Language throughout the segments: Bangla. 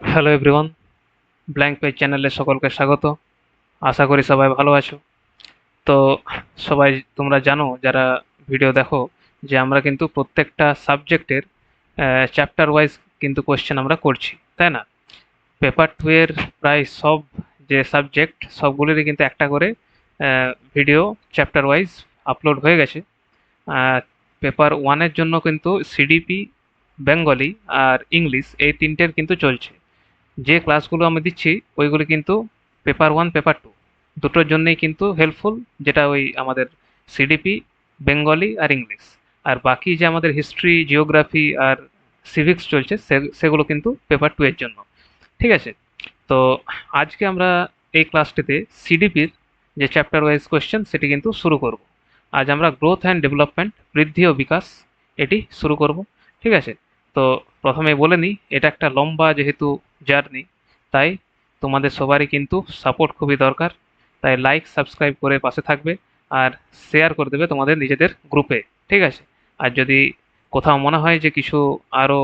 হ্যালো এভরিওয়ান, ব্ল্যাঙ্ক পেজ চ্যানেলে সকলকে স্বাগত। আশা করি সবাই ভালো আছো। তো সবাই তোমরা জানো যারা ভিডিও দেখো যে আমরা কিন্তু প্রত্যেকটা সাবজেক্টের চ্যাপ্টার ওয়াইজ কিন্তু কোয়েশ্চেন আমরা করছি, তাই না? পেপার টু এর প্রায় সব যে সাবজেক্ট সবগুলিরই কিন্তু একটা করে ভিডিও চ্যাপ্টার ওয়াইজ আপলোড হয়ে গেছে। পেপার ওয়ানের জন্য কিন্তু সিডিপি, বেঙ্গলি আর ইংলিশ এই তিনটের কিন্তু চলছে। যে ক্লাসগুলো আমি দিচ্ছি ওইগুলি কিন্তু পেপার ওয়ান পেপার টু দুটোর জন্যই কিন্তু হেল্পফুল, যেটা ওই আমাদের সিডিপি, বেঙ্গলি আর ইংলিশ। আর বাকি যে আমাদের হিস্ট্রি, জিওগ্রাফি আর সিভিক্স চলছে সেগুলো কিন্তু পেপার টু এর জন্য। ঠিক আছে? তো আজকে আমরা এই ক্লাসটিতে সিডিপির যে চ্যাপ্টার ওয়াইজ কোয়েশ্চেন সেটি কিন্তু শুরু করব। আজ আমরা গ্রোথ অ্যান্ড ডেভেলপমেন্ট, বৃদ্ধি ও বিকাশ, এটি শুরু করব। ঠিক আছে? তো প্রথমে বলে নিই, এটা একটা লম্বা যেহেতু জার্নি, তাই তোমাদের সবারই কিন্তু সাপোর্ট খুবই দরকার। তাই লাইক সাবস্ক্রাইব করে পাশে থাকবে আর শেয়ার করে দেবে তোমাদের নিজেদের গ্রুপে। ঠিক আছে? আর যদি কোথাও মনে হয় যে কিছু আরও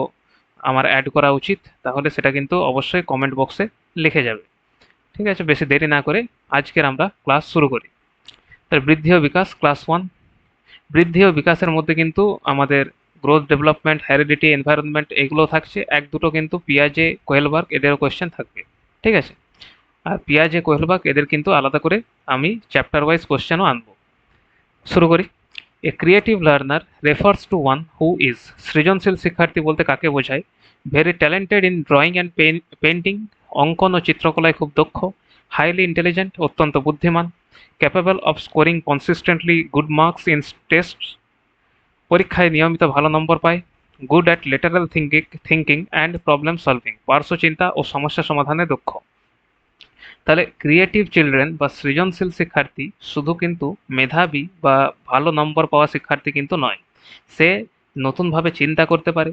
আমার অ্যাড করা উচিত, তাহলে সেটা কিন্তু অবশ্যই কমেন্ট বক্সে লিখে যাবে। ঠিক আছে? বেশি দেরি না করে আজকের আমরা ক্লাস শুরু করি। তাহলে বৃদ্ধি ও বিকাশ ক্লাস ওয়ান। বৃদ্ধি ও বিকাশের মধ্যে কিন্তু আমাদের গ্রোথ, ডেভেলপমেন্ট, হেরিডিটি, এনভায়রনমেন্ট এগুলো থাকছে। এক দুটো কিন্তু পিয়াজে, কোয়েলবার্গ এদেরও কোয়েশ্চেন থাকবে। ঠিক আছে? আর পিয়াজে, কোয়েলবার্গ এদের কিন্তু আলাদা করে আমি চ্যাপ্টার ওয়াইজ কোয়েশ্চেনও আনবো। শুরু করি। এ creative learner refers to one who is. সৃজনশীল শিক্ষার্থী বলতে কাকে বোঝায়? Very talented in drawing and painting, অঙ্কন ও চিত্রকলায় খুব দক্ষ। হাইলি ইন্টেলিজেন্ট, অত্যন্ত বুদ্ধিমান। Capable of scoring consistently good marks in test, পরীক্ষায় নিয়মিত ভালো নম্বর পায়। Good at lateral thinking and problem solving, পার্শ্ব চিন্তা ও সমস্যা সমাধানে দক্ষ। তাহলে ক্রিয়েটিভ চিলড্রেন বা সৃজনশীল শিক্ষার্থী শুধু কিন্তু মেধাবী বা ভালো নম্বর পাওয়া শিক্ষার্থী কিন্তু নয়। সে নতুনভাবে চিন্তা করতে পারে,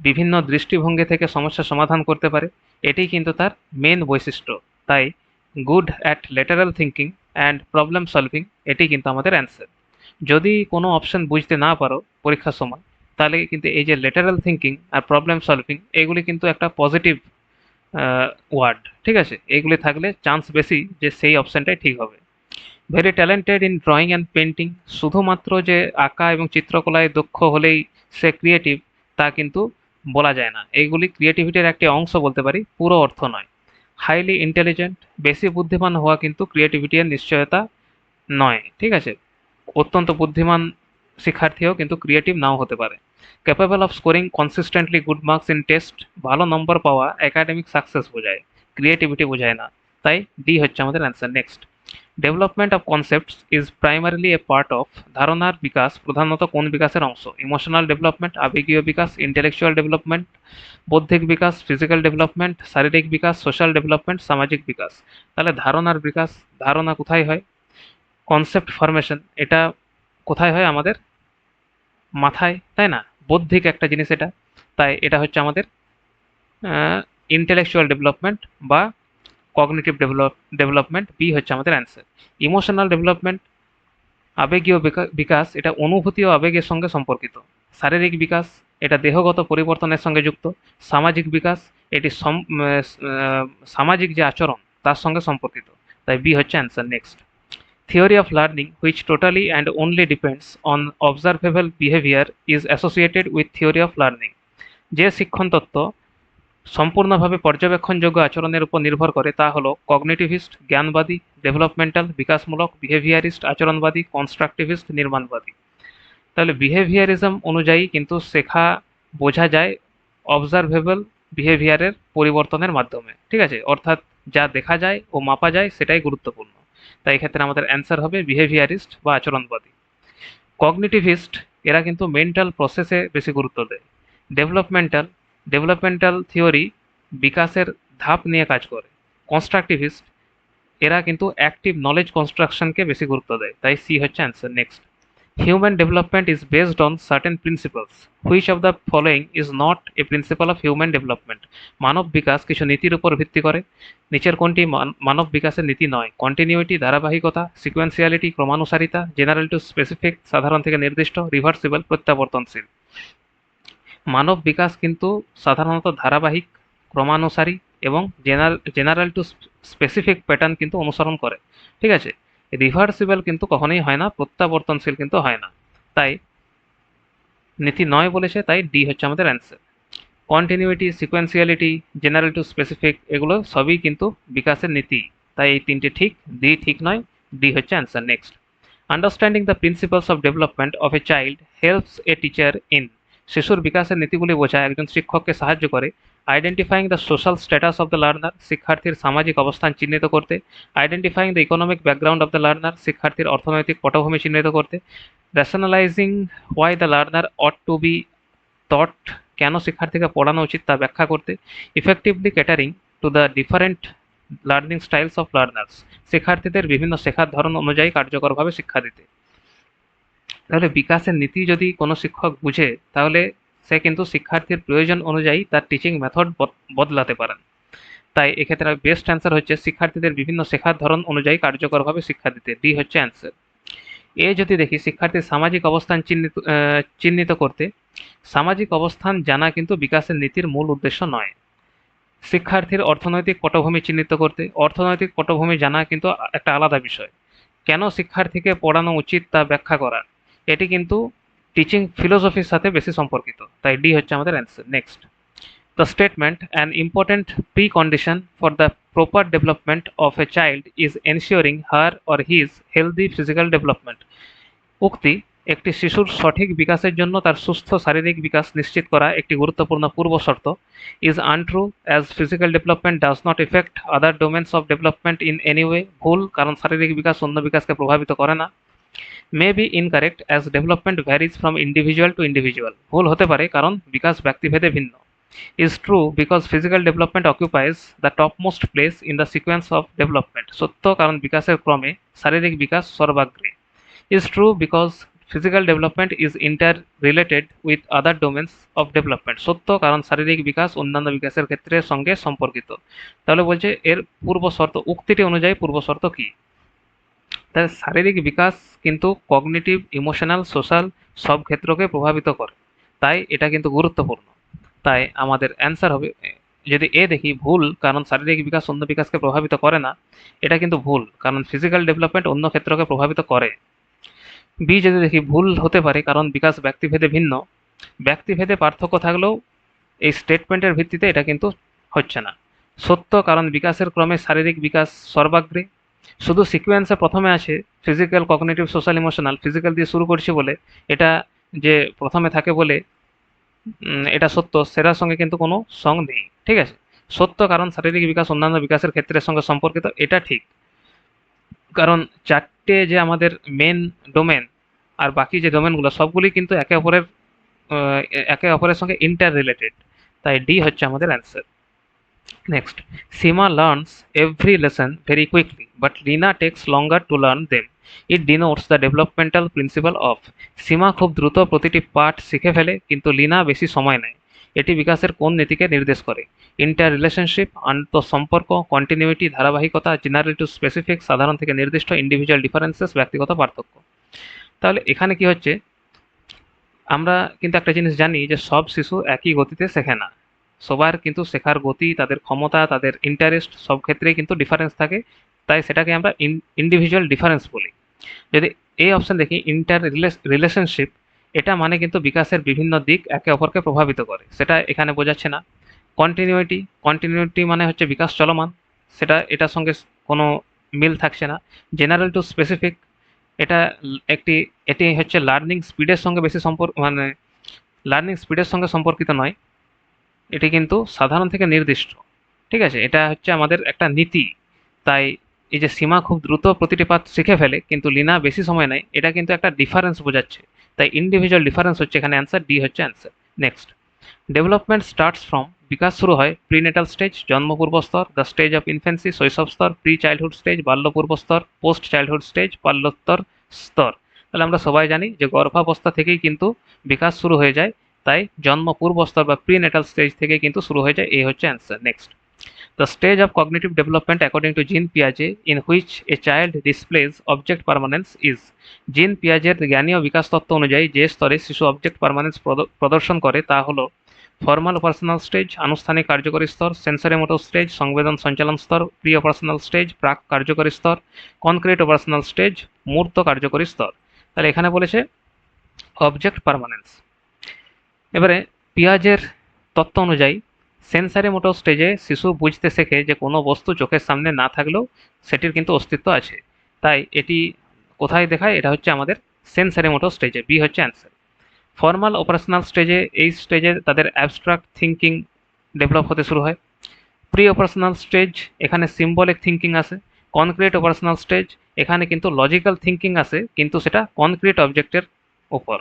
বিভিন্ন দৃষ্টিভঙ্গি থেকে সমস্যা সমাধান করতে পারে। এটাই কিন্তু তার মেন বৈশিষ্ট্য। তাই good at lateral thinking and problem solving এটি কিন্তু আমাদের অ্যান্সার। যদি কোনো অপশন বুঝতে না পারো পরীক্ষার সময়, তাহলে কিন্তু এই যে লেটারাল থিঙ্কিং আর প্রবলেম সলভিং এগুলি কিন্তু একটা পজিটিভ ওয়ার্ড। ঠিক আছে? এইগুলি থাকলে চান্স বেশি যে সেই অপশনটাই ঠিক হবে। Very talented in drawing and painting, শুধুমাত্র যে আঁকা এবং চিত্রকলায় দক্ষ হলেই সে ক্রিয়েটিভ তা কিন্তু বলা যায় না। এইগুলি ক্রিয়েটিভিটির একটি অংশ বলতে পারি, পুরো অর্থ নয়। হাইলি ইন্টেলিজেন্ট, বেশি বুদ্ধিমান হওয়া কিন্তু ক্রিয়েটিভিটির নিশ্চয়তা নয়। ঠিক আছে? অত্যন্ত বুদ্ধিমান শিক্ষার্থীও কিন্তু ক্রিয়েটিভ নাও হতে পারে। Capable of scoring consistently good marks in test, ভালো নম্বর পাওয়া একাডেমিক সাকসেস বোঝায়, ক্রিয়েটিভিটি বোঝায় না। তাই ডি হচ্ছে আমাদের answer. Next, development of concepts is primarily a part of, ধারণার বিকাশ প্রধানত কোন বিকাশের অংশ? ইমোশনাল ডেভেলপমেন্ট, আবেগীয় বিকাশ, ইন্টেলেকচুয়াল ডেভেলপমেন্ট, বৌদ্ধিক বিকাশ, ফিজিক্যাল ডেভেলপমেন্ট, শারীরিক বিকাশ, সোশ্যাল ডেভেলপমেন্ট, সামাজিক বিকাশ। তাহলে ধারণার বিকাশ, ধারণা কোথায় হয়? কনসেপ্ট ফরমেশন এটা কোথায় হয়? আমাদের মাথায়, তাই না? বৌদ্ধিক একটা জিনিস এটা। তাই এটা হচ্ছে আমাদের ইন্টেলেকচুয়াল ডেভেলপমেন্ট বা কগনিটিভ ডেভেলপমেন্ট, বি হচ্ছে আমাদের অ্যান্সার। ইমোশনাল ডেভেলপমেন্ট, আবেগীয় বিকাশ এটা অনুভূতি ও আবেগের সঙ্গে সম্পর্কিত। শারীরিক বিকাশ এটা দেহগত পরিবর্তনের সঙ্গে যুক্ত। সামাজিক বিকাশ এটি সামাজিক যে আচরণ তার সঙ্গে সম্পর্কিত। তাই বি হচ্ছে answer. Next, theory of learning which totally and only depends on observable behavior is associated with theory of learning। যে শিক্ষণ তত্ত্ব সম্পূর্ণভাবে পর্যবেক্ষণযোগ্য আচরণের উপর নির্ভর করে তা হলো কগনিটিভিস্ট, জ্ঞানবাদী, ডেভেলপমেন্টাল বিকাশমূলক, বিহেভিয়ারিস্ট আচরণবাদী, কনস্ট্রাকটিভিস্ট নির্মাণবাদী। তাহলে বিহেভিয়ারিজম অনুযায়ী কিন্তু শেখা বোঝা যায় অবজারভেবল বিহেভিয়ারের পরিবর্তনের মাধ্যমে। ঠিক আছে? অর্থাৎ যা দেখা যায় ও মাপা যায় সেটাই গুরুত্বপূর্ণ। তাই এক্ষেত্রে আমাদের অ্যান্সার হবে বিহেভিয়ারিস্ট বা আচরণবাদী। কগনিটিভিস্ট এরা কিন্তু মেন্টাল প্রসেসে বেশি গুরুত্ব দেয়। ডেভেলপমেন্টাল ডেভেলপমেন্টাল থিওরি বিকাশের ধাপ নিয়ে কাজ করে। কনস্ট্রাকটিভিস্ট এরা কিন্তু অ্যাক্টিভ নলেজ কনস্ট্রাকশনকে বেশি গুরুত্ব দেয়। তাই সি হচ্ছে answer. Next, human development is based on certain principles. Which of the following is not a principle of human development? মানব বিকাশ কিছু নীতির উপর ভিত্তি করে। নিচের কোনটি মানব বিকাশের নীতি নয়? কন্টিনিউইটি ধারাবাহিকতা, সিকোয়েন্সিয়ালিটি ক্রমানুসারিতা, জেনারেল টু স্পেসিফিক সাধারণ থেকে নির্দিষ্ট, রিভার্সিবল প্রত্যাবর্তনশীল। মানব বিকাশ কিন্তু সাধারণত ধারাবাহিক ক্রমানুসারী এবং জেনারেল টু স্পেসিফিক প্যাটার্ন কিন্তু অনুসরণ করে। ঠিক আছে, রিভার্সিবল কিন্তু কখনোই হয় না, প্রত্যাবর্তনশীল কিন্তু হয় না। তাই নীতি নয় বলেছে, তাই ডি হচ্ছে আমাদের answer. Continuity, sequentiality, general to specific এগুলো সবই কিন্তু বিকাশের নীতি। তাই এই তিনটে ঠিক, ডি ঠিক নয়, ডি হচ্ছে answer. Next, understanding the principles of development of a child helps a teacher in, শিশুর বিকাশের নীতিগুলি বোঝায় একজন শিক্ষককে সাহায্য করে identifying the social status of the learner, শিক্ষার্থীর সামাজিক অবস্থান চিহ্নিত করতে, identifying the economic background of the learner, শিক্ষার্থীর অর্থনৈতিক পটভূমি চিহ্নিত করতে, rationalising why the learner ought to be taught, কেন শিক্ষার্থীকে পড়ানো উচিত তা ব্যাখ্যা করতে, effectively catering to the different learning styles of learners, শিক্ষার্থীদের বিভিন্ন শেখার ধরন অনুযায়ী কার্যকরভাবে শিক্ষা দিতে। তাহলে বিকাশের নীতি যদি কোনো শিক্ষক বুঝে, তাহলে সে কিন্তু শিক্ষার্থীর প্রয়োজন অনুযায়ী তার টিচিং মেথড বদলাতে পারেন। তাই এক্ষেত্রে বেস্ট অ্যান্সার হচ্ছে শিক্ষার্থীদের বিভিন্ন শেখার ধরন অনুযায়ী কার্যকরভাবে শিক্ষা দিতে, ডি হচ্ছে অ্যান্সার। এ যদি দেখি শিক্ষার্থীর সামাজিক অবস্থান চিহ্নিত করতে, সামাজিক অবস্থান জানা কিন্তু বিকাশের নীতির মূল উদ্দেশ্য নয়। শিক্ষার্থীর অর্থনৈতিক পটভূমি চিহ্নিত করতে, অর্থনৈতিক পটভূমি জানা কিন্তু একটা আলাদা বিষয়। কেন শিক্ষার্থীকে পড়ানো উচিত তা ব্যাখ্যা করা, এটি কিন্তু টিচিং ফিলোসফির সাথে বেশি সম্পর্কিত। তাই ডি হচ্ছে আমাদের answer. Next, the statement an important pre condition for the proper development of a child is ensuring her or his healthy physical development, উক্তি একটি শিশুর সঠিক বিকাশের জন্য তার সুস্থ শারীরিক বিকাশ নিশ্চিত করা একটি গুরুত্বপূর্ণ পূর্বশর্ত, is untrue as physical development does not effect other domains of development in any way, ভুল, কারণ শারীরিক বিকাশ অন্য বিকাশকে প্রভাবিত করে না। May be incorrect as development varies from individual two individual, ভুল হতে পারে কারণ বিকাশ ব্যক্তিভেদে ভিন্ন। Is true because physical development অকুপাইজ the topmost place in the sequence of development, সত্য কারণ বিকাশের ক্রমে শারীরিক বিকাশ সর্বাগ্রে। is true because physical development is interrelated with other domains of development, সত্য কারণ শারীরিক বিকাশ অন্যান্য বিকাশের ক্ষেত্রে সঙ্গে সম্পর্কিত। তাহলে বলছে এর পূর্ব শর্ত, উক্তিটি অনুযায়ী পূর্ব শর্ত কি, তাহলে শারীরিক বিকাশ কিন্তু কগনিটিভ, ইমোশনাল, সোশ্যাল সব ক্ষেত্রকে প্রভাবিত করে, তাই এটা কিন্তু গুরুত্বপূর্ণ। তাই আমাদের অ্যান্সার হবে, যদি এ দেখি ভুল কারণ শারীরিক বিকাশ অন্য বিকাশকে প্রভাবিত করে না, এটা কিন্তু ভুল কারণ ফিজিক্যাল ডেভেলপমেন্ট অন্য ক্ষেত্রকে প্রভাবিত করে। বি যদি দেখি ভুল হতে পারে কারণ বিকাশ ব্যক্তিভেদে ভিন্ন, ব্যক্তিভেদে পার্থক্য থাকলেও এই স্টেটমেন্টের ভিত্তিতে এটা কিন্তু হচ্ছে না। সত্য কারণ বিকাশের ক্রমে শারীরিক বিকাশ সর্বাগ্রে, শুধু সিকোয়েন্সে প্রথমে আছে physical, cognitive, social, emotional, physical দিয়ে শুরু করছি বলে এটা যে প্রথমে থাকে বলে এটা সত্য, সেটার সঙ্গে কিন্তু কোনো সং নেই। ঠিক আছে, সত্য কারণ শারীরিক বিকাশ অন্যান্য বিকাশের ক্ষেত্রের সঙ্গে সম্পর্কিত, এটা ঠিক, কারণ চারটে যে আমাদের মেন ডোমেন আর বাকি যে ডোমেনগুলো সবগুলি কিন্তু একে অপরের সঙ্গে ইন্টার রিলেটেড, তাই ডি হচ্ছে আমাদের answer. Next, Seema learns every lesson very quickly but Rina takes longer to learn them, it denotes the developmental principle of, Seema খুব দ্রুত প্রতিটি পাঠ শিখে ফেলে কিন্তু লীনা বেশি সময় নেয়, এটি বিকাশের কোন নীতিকে নির্দেশ করে, ইন্টার রিলেশনশিপ, আন্তঃসম্পর্ক, কন্টিনিউইটি, ধারাবাহিকতা, জেনারেল টু স্পেসিফিক, সাধারণ থেকে নির্দিষ্ট, ইন্ডিভিজুয়াল ডিফারেন্সেস, ব্যক্তিগত পার্থক্য। তাহলে এখানে কি হচ্ছে, আমরা কিন্তু একটা জিনিস জানি যে সব শিশু একই গতিতে শেখে না, সবার কিন্তু শেখার গতি, তাদের ক্ষমতা, তাদের ইন্টারেস্ট সব ক্ষেত্রেই কিন্তু ডিফারেন্স থাকে, তাই সেটাকে আমরা ইন্ডিভিজুয়াল ডিফারেন্স বলি। যদি এই অপশন দেখি ইন্টার রিলেশনশিপ, এটা মানে কিন্তু বিকাশের বিভিন্ন দিক একে অপরকে প্রভাবিত করে, সেটা এখানে বোঝাচ্ছে না। কন্টিনিউইটি, কন্টিনিউইটি মানে হচ্ছে বিকাশ চলমান, সেটা এটার সঙ্গে কোনো মিল থাকছে না। জেনারেল টু স্পেসিফিক, এটা এটি হচ্ছে লার্নিং স্পিডের সঙ্গে বেশি মানে লার্নিং স্পিডের সঙ্গে সম্পর্কিত নয়, এটি কিন্তু সাধারণ থেকে নির্দিষ্ট। ঠিক আছে, এটা হচ্ছে আমাদের একটা নীতি। তাই এই যে সীমা খুব দ্রুত প্রতিটি পাঠ শিখে ফেলে কিন্তু লীনা বেশি সময় নেয়, এটা কিন্তু একটা ডিফারেন্স বোঝাচ্ছে, তাই ইন্ডিভিজুয়াল ডিফারেন্স হচ্ছে এখানে অ্যান্সার, ডি হচ্ছে answer. Next, development starts from, বিকাশ শুরু হয় প্রিনেটাল স্টেজ, জন্মপূর্ব স্তর, দ্য স্টেজ অফ ইনফেন্সি, শৈশব স্তর, প্রি চাইল্ডহুড স্টেজ, বাল্যপূর্ব স্তর, পোস্ট চাইল্ডহুড স্টেজ, বাল্যোত্তর স্তর। তাহলে আমরা সবাই জানি যে গর্ভাবস্থা থেকেই কিন্তু বিকাশ শুরু হয়ে যায়, তাই জন্মপূর্ব স্তর বা প্রিনেটাল স্টেজ থেকে কিন্তু শুরু হয়ে যায়, এই হচ্ছে answer. Next, the stage of cognitive development according to Jean Piaget in which a child displays object permanence is, জিন পিয়াজের জ্ঞানীয় বিকাশ তত্ত্ব অনুযায়ী যে স্তরে শিশু অবজেক্ট পার্মানেন্স প্রদর্শন করে তা হলো ফর্মাল অপারেশনাল স্টেজ আনুষ্ঠানিক কার্যকরী স্তর, সেন্সরি মোটর স্টেজ সংবেদন সঞ্চালন স্তর, প্রি অপারেশনাল স্টেজ প্রাক কার্যকরী স্তর, কনক্রিট অপারেশনাল স্টেজ মূর্ত কার্যকরী স্তর। তাহলে এখানে বলেছে অবজেক্ট পারমানেন্স। এবারে পিয়াজের তত্ত্ব অনুযায়ী সেন্সারি মোটর স্টেজে শিশু বুঝতে শেখে যে কোনো বস্তু চোখের সামনে না থাকলেও সেটির কিন্তু অস্তিত্ব আছে। তাই এটি কোথায় দেখায়? এটা হচ্ছে আমাদের সেন্সারি মোটর স্টেজে। বি হচ্ছে অ্যান্সার। ফর্মাল অপারেশনাল স্টেজে, এই স্টেজে তাদের অ্যাবস্ট্রাক্ট থিঙ্কিং ডেভেলপ হতে শুরু হয়। প্রি অপারেশনাল স্টেজ, এখানে সিম্বলিক থিঙ্কিং আসে। কনক্রিট অপারেশনাল স্টেজ, এখানে কিন্তু লজিক্যাল থিঙ্কিং আসে, কিন্তু সেটা কনক্রিট অবজেক্টের উপর।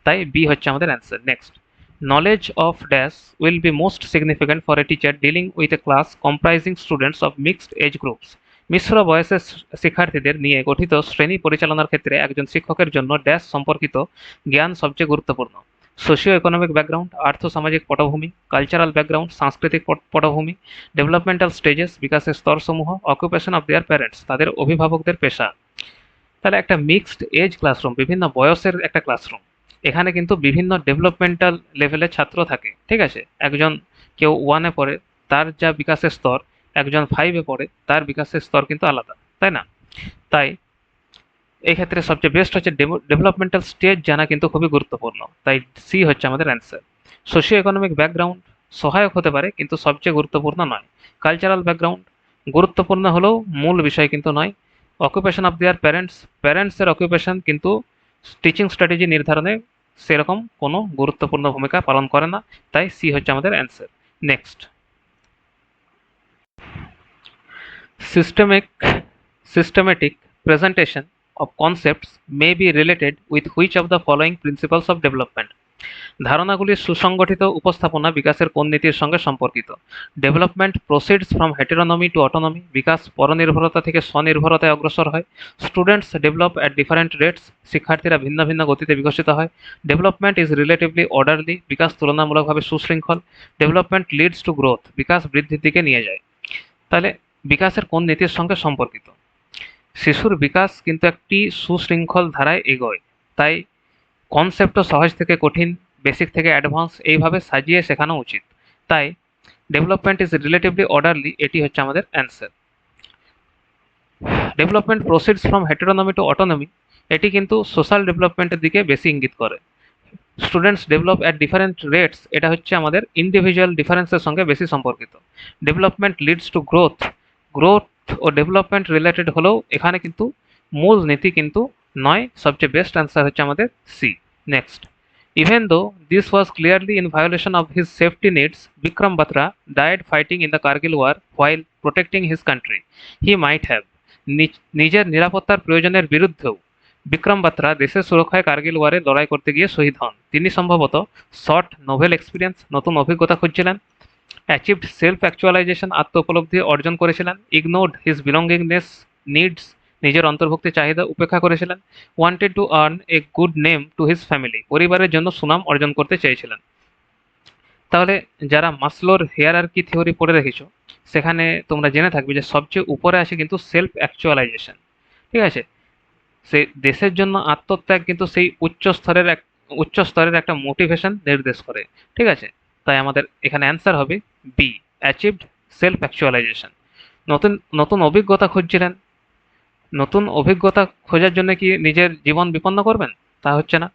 তাই বি হচ্ছে আমাদের answer. Next, knowledge of dash will be most significant for a teacher dealing with a class comprising students of mixed age groups. মিশ্র বয়সের শিক্ষার্থীদের নিয়ে গঠিত শ্রেণী পরিচালনার ক্ষেত্রে একজন শিক্ষকের জন্য ড্যাশ সম্পর্কিত জ্ঞান সবচেয়ে গুরুত্বপূর্ণ। সোশিও ইকোনমিক ব্যাকগ্রাউন্ড, আর্থসামাজিক পটভূমি, কালচারাল ব্যাকগ্রাউন্ড, সাংস্কৃতিক পটভূমি, ডেভেলপমেন্টাল স্টেজেস, বিকাশের স্তরসমূহ, অকুপেশন অফ দেয়ার প্যারেন্টস, তাদের অভিভাবকদের পেশা। তাহলে একটা মিক্সড এজ ক্লাসরুম, বিভিন্ন বয়সের একটা ক্লাসরুম। এখানে কিন্তু বিভিন্ন ডেভেলপমেন্টাল লেভেলের ছাত্র থাকে, ঠিক আছে? একজন কেউ ওয়ানে পড়ে, তার যা বিকাশের স্তর, একজন ফাইভে পড়ে, তার বিকাশের স্তর কিন্তু আলাদা, তাই না? তাই এই ক্ষেত্রে সবচেয়ে বেস্ট হচ্ছে ডেভেলপমেন্টাল স্টেজ জানা কিন্তু খুবই গুরুত্বপূর্ণ। তাই সি হচ্ছে আমাদের অ্যান্সার। সোশিও ইকোনমিক ব্যাকগ্রাউন্ড সহায়ক হতে পারে কিন্তু সবচেয়ে গুরুত্বপূর্ণ নয়। কালচারাল ব্যাকগ্রাউন্ড গুরুত্বপূর্ণ হলেও মূল বিষয় কিন্তু নয়। অকুপেশন অফ দেয়ার প্যারেন্টস, প্যারেন্টসের অকুপেশন কিন্তু টিচিং স্ট্র্যাটেজি নির্ধারণে সেরকম কোনো গুরুত্বপূর্ণ ভূমিকা পালন করে না। তাই সি হচ্ছে আমাদের answer. Next, systemic systematic presentation of concepts may be related with which of the following principles of development? ধারণাগুলির সুসংগঠিত উপস্থাপনা বিকাশের কোন নীতির সঙ্গে সম্পর্কিত? Development proceeds from heteronomy to autonomy, বিকাশ পরনির্ভরতা থেকে স্বনির্ভরতায় অগ্রসর হয়। Students develop at different rates, শিক্ষার্থীরা ভিন্ন ভিন্ন গতিতে বিকশিত হয়। ডেভেলপমেন্ট ইজ রিলেটিভলি অর্ডারলি, বিকাশ তুলনামূলকভাবে সুশৃঙ্খল। ডেভেলপমেন্ট লিডস টু গ্রোথ, বিকাশ বৃদ্ধির দিকে নিয়ে যায়। তাহলে বিকাশের কোন নীতির সঙ্গে সম্পর্কিত? শিশুর বিকাশ কিন্তু একটি সুশৃঙ্খল ধারায় এগোয়। তাই কনসেপ্টও সহজ থেকে কঠিন, বেসিক থেকে অ্যাডভান্স এইভাবে সাজিয়ে শেখানো উচিত। তাই ডেভেলপমেন্ট ইজ রিলেটিভলি অর্ডারলি, এটি হচ্ছে আমাদের answer. Development proceeds from heteronomy to autonomy, এটি কিন্তু সোশ্যাল ডেভেলপমেন্টের দিকে বেশি ইঙ্গিত করে। Students develop at different rates, এটা হচ্ছে আমাদের ইন্ডিভিজুয়াল ডিফারেন্সের সঙ্গে বেশি সম্পর্কিত। Development leads to growth, growth O development related হলেও এখানে কিন্তু মূল নীতি কিন্তু নয়। সবচেয়ে বেস্ট অ্যান্সার হচ্ছে আমাদের C. Next, even though this was clearly in violation of his safety needs, Vikram Batra died fighting in the Kargil war while protecting his country. He might have, নিজের নিরাপত্তার প্রয়োজনের বিরুদ্ধেও বিক্রম বাত্রা দেশের সুরক্ষায় কার্গিল ওয়ারে লড়াই করতে গিয়ে শহীদ হন। তিনি সম্ভবত শর্ট নোভেল এক্সপিরিয়েন্স, নতুন অভিজ্ঞতা খুঁজছিলেন। অ্যাচিভড সেলফ অ্যাকচুয়ালাইজেশন, আত্ম উপলব্ধি অর্জন করেছিলেন। ইগনোরড হিজ বিলঙ্গিংনেস নিডস, নিজের অন্তর্ভুক্তি চাহিদা উপেক্ষা করেছিলেন। Wanted to earn a good name to his family, পরিবারের জন্য সুনাম অর্জন করতে চেয়েছিলেন। তাহলে যারা মাসলোর হেয়ারার্কি থিওরি পড়ে রেখেছো, সেখানে তোমরা জেনে থাকবে যে সবচেয়ে উপরে আসে কিন্তু সেলফ অ্যাকচুয়ালাইজেশন, ঠিক আছে? সেই দেশের জন্য আত্মত্যাগ কিন্তু সেই উচ্চ স্তরের একটা মোটিভেশন নির্দেশ করে, ঠিক আছে? তাই আমাদের এখানে অ্যান্সার হবে বি, অ্যাচিভড সেলফ অ্যাকচুয়ালাইজেশন। নতুন নতুন অভিজ্ঞতা খুঁজছিলেন। নতুন অভিজ্ঞতা খোঁজার জন্য কি নিজের জীবন বিপন্ন করবেন? তা হচ্ছে না।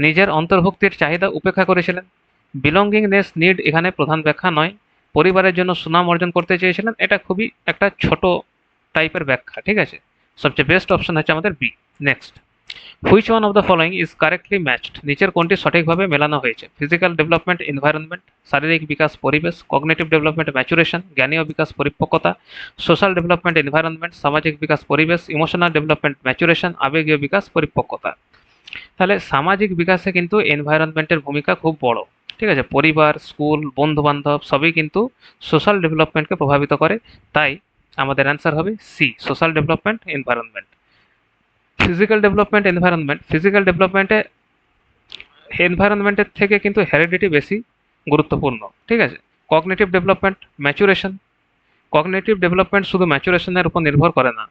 নিজের অন্তর্ভুক্তির চাহিদা উপেক্ষা করেছিলেন। বিলঙ্গিংনেস নিড এখানে প্রধান ব্যাখ্যা নয়। পরিবারের জন্য সুনাম অর্জন করতে চেয়েছিলেন, এটা খুবই একটা ছোট টাইপের ব্যাখ্যা, ঠিক আছে? সবচেয়ে বেস্ট অপশন হচ্ছে আমাদের B. Next, which one of the following is correctly matched, নিচের কোনটি সঠিকভাবে মেলানো হয়েছে? ফিজিক্যাল ডেভেলপমেন্ট এনভায়রনমেন্ট, শারীরিক বিকাশ পরিবেশ, কগনিটিভ ডেভেলপমেন্ট ম্যাচুরেশন, জ্ঞানীয় বিকাশ পরিপক্কতা, সোশ্যাল ডেভেলপমেন্ট এনভায়রনমেন্ট, সামাজিক বিকাশ পরিবেশ, ইমোশনাল ডেভেলপমেন্ট ম্যাচুরেশন, আবেগীয় বিকাশ পরিপক্কতা। তাহলে সামাজিক বিকাশে কিন্তু এনভায়রনমেন্টের ভূমিকা খুব বড়, ঠিক আছে? পরিবার, স্কুল, বন্ধু বান্ধব সবই কিন্তু সোশ্যাল ডেভেলপমেন্টকে প্রভাবিত করে। তাই আমাদের অ্যান্সার হবে C, social development environment. Physical development environment, physical ডেভেলপমেন্টে এনভায়রনমেন্টের থেকে কিন্তু হেরিডিটি বেশি গুরুত্বপূর্ণ, ঠিক আছে? Cognitive development maturation, cognitive development শুধু ম্যাচুরেশনের উপর নির্ভর করে না।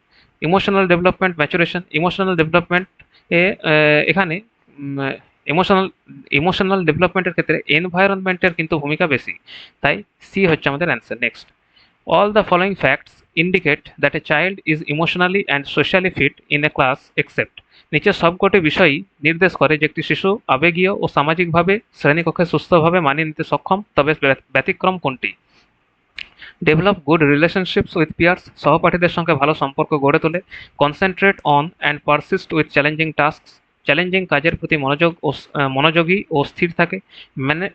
Emotional development maturation, emotional development এখানে ইমোশনাল ইমোশনাল ডেভেলপমেন্টের ক্ষেত্রে এনভায়রনমেন্টের কিন্তু ভূমিকা বেশি, তাই সি হচ্ছে আমাদের answer. Next, all the following facts indicate that a child is emotionally and socially fit in a class except, নিচের সবকটি বিষয়ই নির্দেশ করে যে একটি শিশু আবেগীয় ও সামাজিকভাবে শ্রেণীকক্ষে সুস্থভাবে মানিয়ে নিতে সক্ষম, তবে ব্যতিক্রম কোনটি? Develop good relationships with peers, সহপাঠীদের সঙ্গে ভালো সম্পর্ক গড়ে তোলে। Concentrate on and persist with challenging tasks, challenging কাজের প্রতি মনোযোগী ও স্থির থাকে।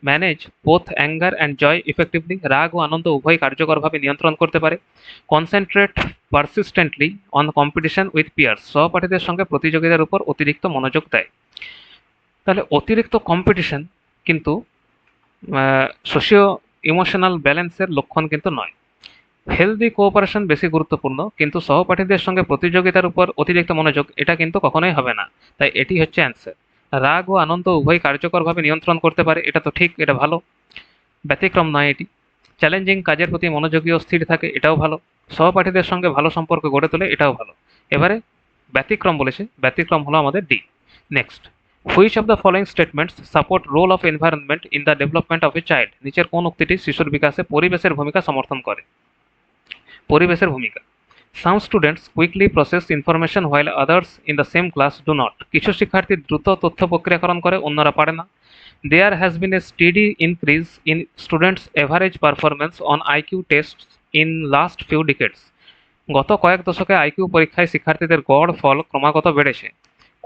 Manage both anger and joy effectively, রাগ ও আনন্দ উভয় কার্যকরভাবে নিয়ন্ত্রণ করতে পারে। Concentrate persistently on competition with peers, সহপাঠীদের সঙ্গে প্রতিযোগিতার উপর অতিরিক্ত মনোযোগ দেয়। তাহলে অতিরিক্ত কম্পিটিশন কিন্তু সোশিও ইমোশনাল ব্যালেন্সের লক্ষণ কিন্তু নয়। হেলদি কোঅপারেশন বেশি গুরুত্বপূর্ণ, কিন্তু সহপাঠীদের সঙ্গে প্রতিযোগিতার উপর অতিরিক্ত মনোযোগ এটা কিন্তু কখনোই হবে না, তাই এটি হচ্ছে অ্যান্সার। রাগ ও আনন্দ উভয় কার্যকরভাবে নিয়ন্ত্রণ করতে পারে, এটা তো ঠিক, এটা ভালো, ব্যতিক্রম নয় এটি। চ্যালেঞ্জিং কাজের প্রতি মনোযোগী ও স্থির থাকে, এটাও ভালো। সহপাঠীদের সঙ্গে ভালো সম্পর্ক গড়ে তোলে, এটাও ভালো। এবারে ব্যতিক্রম বলেছে, ব্যতিক্রম হলো আমাদের D. Next, which of the following statements support role of environment in the development of a child, নিচের কোন উক্তিটি শিশুর বিকাশে পরিবেশের ভূমিকা সমর্থন করে? পরিবেশের ভূমিকা, some students quickly process information while others in the same class do not, কিছু শিক্ষার্থী দ্রুত তথ্য প্রক্রিয়াকরণ করে, অন্যরা পারে না। There has been a steady increase in students average performance on IQ test in last few decades, গত কয়েক দশকে আইকিউ পরীক্ষায় শিক্ষার্থীদের গড় ফল ক্রমাগত বেড়েছে।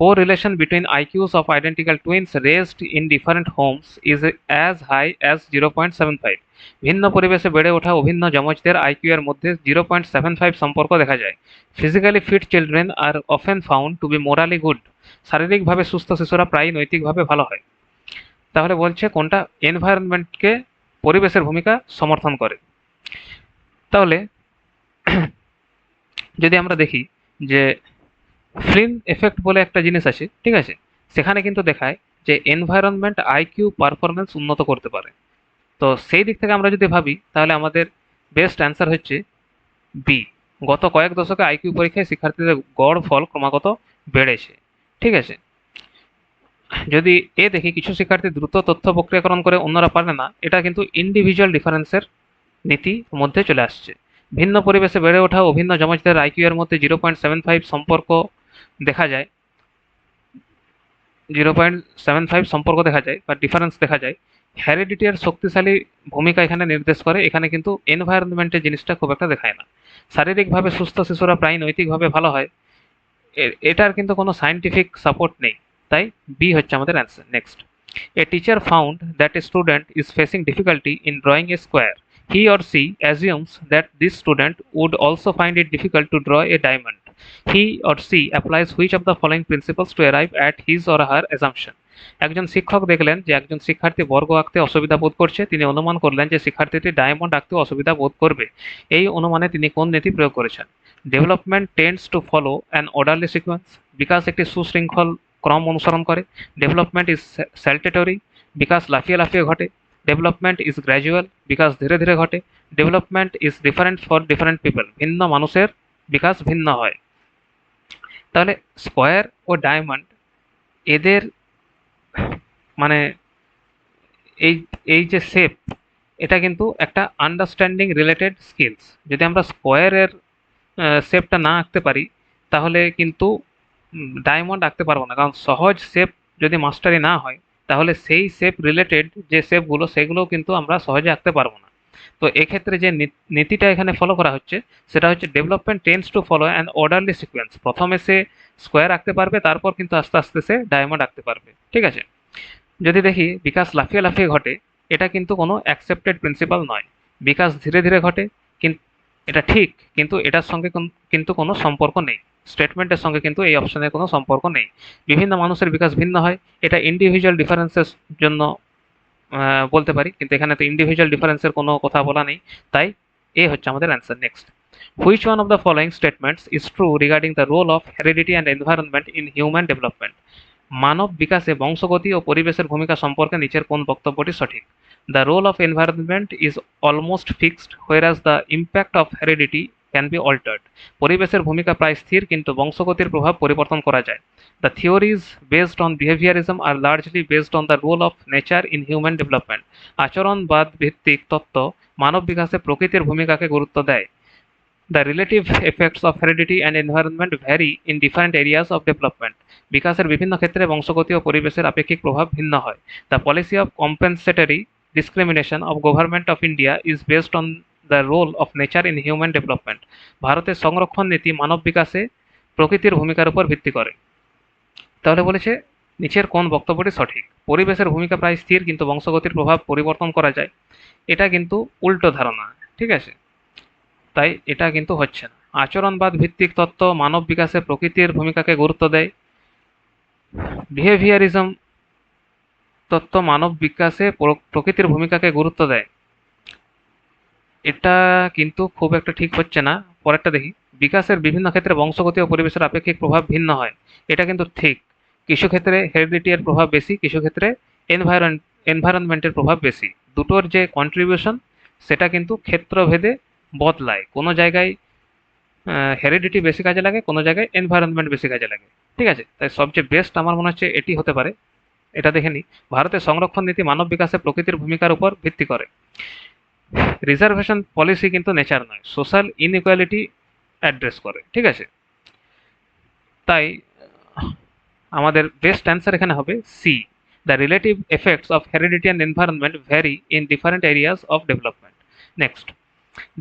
Correlation between IQs of identical twins raised in different homes is as high as 0.75, ভিন্ন পরিবেশে বেড়ে ওঠা অভিন্ন যমজদের আইকিউ এর মধ্যে 0.75 সম্পর্ক দেখা যায়। Physically fit children are often found to be morally good, শারীরিকভাবে সুস্থ শিশুরা প্রায়ই নৈতিকভাবে ভালো হয়। তাহলে বলছে কোনটা এনভায়রনমেন্টকে পরিবেশের ভূমিকা সমর্থন করে। তাহলে যদি আমরা দেখি যে ফ্লিন এফেক্ট বলে একটা জিনিস আছে, ঠিক আছে, সেখানে কিন্তু দেখায় যে এনভায়রনমেন্ট আইকিউ পারফরমেন্স উন্নত করতে পারে। তো সেই দিক থেকে আমরা যদি ভাবি তাহলে আমাদের বেস্ট অ্যান্সার হচ্ছে বি, গত কয়েক দশকে আইকিউ পরীক্ষায় শিক্ষার্থীদের গড় ফল ক্রমাগত বেড়েছে। ঠিক আছে, যদি এ দেখি কিছু শিক্ষার্থী দ্রুত তথ্য প্রক্রিয়াকরণ করে, অন্যরা পারে না, এটা কিন্তু ইন্ডিভিজুয়াল ডিফারেন্সের নীতি মধ্যে চলে আসছে। ভিন্ন পরিবেশে বেড়ে ওঠা ও ভিন্ন যমজদের আইকিউ এর মধ্যে 0.75 সম্পর্ক দেখা যায়, 0.75 সম্পর্ক দেখা যায় বা ডিফারেন্স দেখা যায়। হ্যারিডিটির শক্তিশালী ভূমিকা এখানে নির্দেশ করে, এখানে কিন্তু এনভায়রনমেন্টের জিনিসটা খুব একটা দেখায় না। শারীরিকভাবে সুস্থ শিশুরা প্রায় নৈতিকভাবে ভালো হয়, এটার কিন্তু কোনো সায়েন্টিফিক সাপোর্ট নেই, তাই বি হচ্ছে আমাদের answer. Next, a teacher found that a student is facing difficulty in drawing A square, he or she assumes that this student would also find it difficult to draw a diamond. He or she applies which of the following principles to arrive at his or her assumption? একজন শিক্ষক দেখলেন যে একজন শিক্ষার্থী বর্গ আঁকতে অসুবিধা বোধ করছে, তিনি অনুমান করলেন যে শিক্ষার্থীটি ডায়মন্ড আঁকতে অসুবিধা বোধ করবে। এই অনুমানে তিনি কোন নীতি প্রয়োগ করেছেন? Development tends to follow an orderly sequence, বিকাশ একটি সুশৃঙ্খল ক্রম অনুসরণ করে। ডেভেলপমেন্ট ইজ স্যালটেটরি, বিকাশ লাফিয়ে লাফিয়ে ঘটে। ডেভেলপমেন্ট ইজ গ্র্যাজুয়াল, বিকাশ ধীরে ধীরে ঘটে। Development is different for different people, ভিন্ন মানুষের বিকাশ ভিন্ন হয়। তাহলে স্কোয়ার ও ডায়মন্ড এদের মানে এই এই যে শেপ, এটা কিন্তু একটা আন্ডারস্ট্যান্ডিং রিলেটেড স্কিলস। যদি আমরা স্কোয়ারের শেপটা না আঁকতে পারি তাহলে কিন্তু ডায়মন্ড আঁকতে পারবো না, কারণ সহজ শেপ যদি মাস্টারি না হয় তাহলে সেই শেপ রিলেটেড যে শেপগুলো সেগুলোও কিন্তু আমরা সহজে আঁকতে পারবো না। তো এক্ষেত্রে যে নীতিটা এখানে ফলো করা হচ্ছে সেটা হচ্ছে development tends to follow an orderly sequence, প্রথমে সে স্কোয়ার আঁকতে পারবে, তারপর কিন্তু আস্তে আস্তে সে ডায়মন্ড আঁকতে পারবে। ঠিক আছে, যদি দেখি বিকাশ লাফিয়ে লাফিয়ে ঘটে, এটা কিন্তু কোনো অ্যাকসেপ্টেড প্রিন্সিপাল নয়। বিকাশ ধীরে ধীরে ঘটে, কিন্তু এটা ঠিক, কিন্তু এটার সঙ্গে কিন্তু কোনো সম্পর্ক নেই, স্টেটমেন্টের সঙ্গে কিন্তু এই অপশনের কোনো সম্পর্ক নেই। বিভিন্ন মানুষের বিকাশ ভিন্ন হয়, এটা ইন্ডিভিজুয়াল ডিফারেন্সের জন্য বলতে পারি, কিন্তু এখানে তো ইন্ডিভিজুয়াল ডিফারেন্সের কোনো কথা বলা নেই, তাই এ হচ্ছে আমাদের answer. Next, which one of the following statements is true regarding the role of heredity and environment in human development? মানব বিকাশে বংশগতি ও পরিবেশের ভূমিকা সম্পর্কে নিচের কোন বক্তব্যটি সঠিক? The role of environment is almost fixed, whereas the impact of heredity can be altered. পরিবেশের ভূমিকা প্রায় স্থির, কিন্তু বংশগতির প্রভাব পরিবর্তন করা যায়। The theories based on behaviourism are largely based on the role of nature in human development. আচরণবাদ ভিত্তিক তত্ত্ব মানব বিকাশে প্রকৃতির ভূমিকাকে গুরুত্ব দেয়। The relative effects of heredity and environment vary in different areas of development. বিকাশের বিভিন্ন ক্ষেত্রে বংশগতি ও পরিবেশের আপেক্ষিক প্রভাব ভিন্ন হয়। The policy of compensatory discrimination of Government of India is based on the role of nature in human development. ভারতের সংরক্ষণ নীতি মানব বিকাশে প্রকৃতির ভূমিকার উপর ভিত্তি করে। তাহলে বলেছে নিচের কোন বক্তব্যটি সঠিক? পরিবেশের ভূমিকা প্রায় স্থির, কিন্তু বংশগতির প্রভাব পরিবর্তন করা যায়। এটা কিন্তু উল্টো ধারণা, ঠিক আছে? তাই এটা কিন্তু হচ্ছে না। আচরণবাদ ভিত্তিক তত্ত্ব মানব বিকাশে প্রকৃতির ভূমিকাকে গুরুত্ব দেয়। বিহেভিয়ারিজম তত্ত্ব মানব বিকাশে প্রকৃতির ভূমিকাকে গুরুত্ব দেয়। এটা কিন্তু খুব একটা ঠিক হচ্ছে না। পরেরটা দেখি। বিকাশের বিভিন্ন ক্ষেত্রে বংশগতি ও পরিবেশের আপেক্ষিক প্রভাব ভিন্ন হয়। এটা কিন্তু ঠিক। কিছু ক্ষেত্রে হেরিডিটি এর প্রভাব বেশি, কিছু ক্ষেত্রে এনভায়রনমেন্টের প্রভাব বেশি। দুটোর যে কন্ট্রিবিউশন সেটা কিন্তু ক্ষেত্রভেদে বদলায়। কোনো জায়গায় হেরিডিটি বেশি কাজে লাগে, কোনো জায়গায় এনভায়রনমেন্ট বেশি কাজে লাগে, ঠিক আছে? তাই সবচেয়ে বেস্ট আমার মনে হচ্ছে এটি হতে পারে। এটা দেখে নিই। ভারতের সংরক্ষণ নীতি মানব বিকাশে প্রকৃতির ভূমিকার উপর ভিত্তি করে। রিজার্ভেশন পলিসি কিন্তু নেচার নয়, সোশ্যাল ইনইকুয়ালিটি অ্যাড্রেস করে, ঠিক আছে? তাই আমাদের বেস্ট অ্যান্সার এখানে হবে C. The relative effects of heredity and environment vary in different areas of development. Next,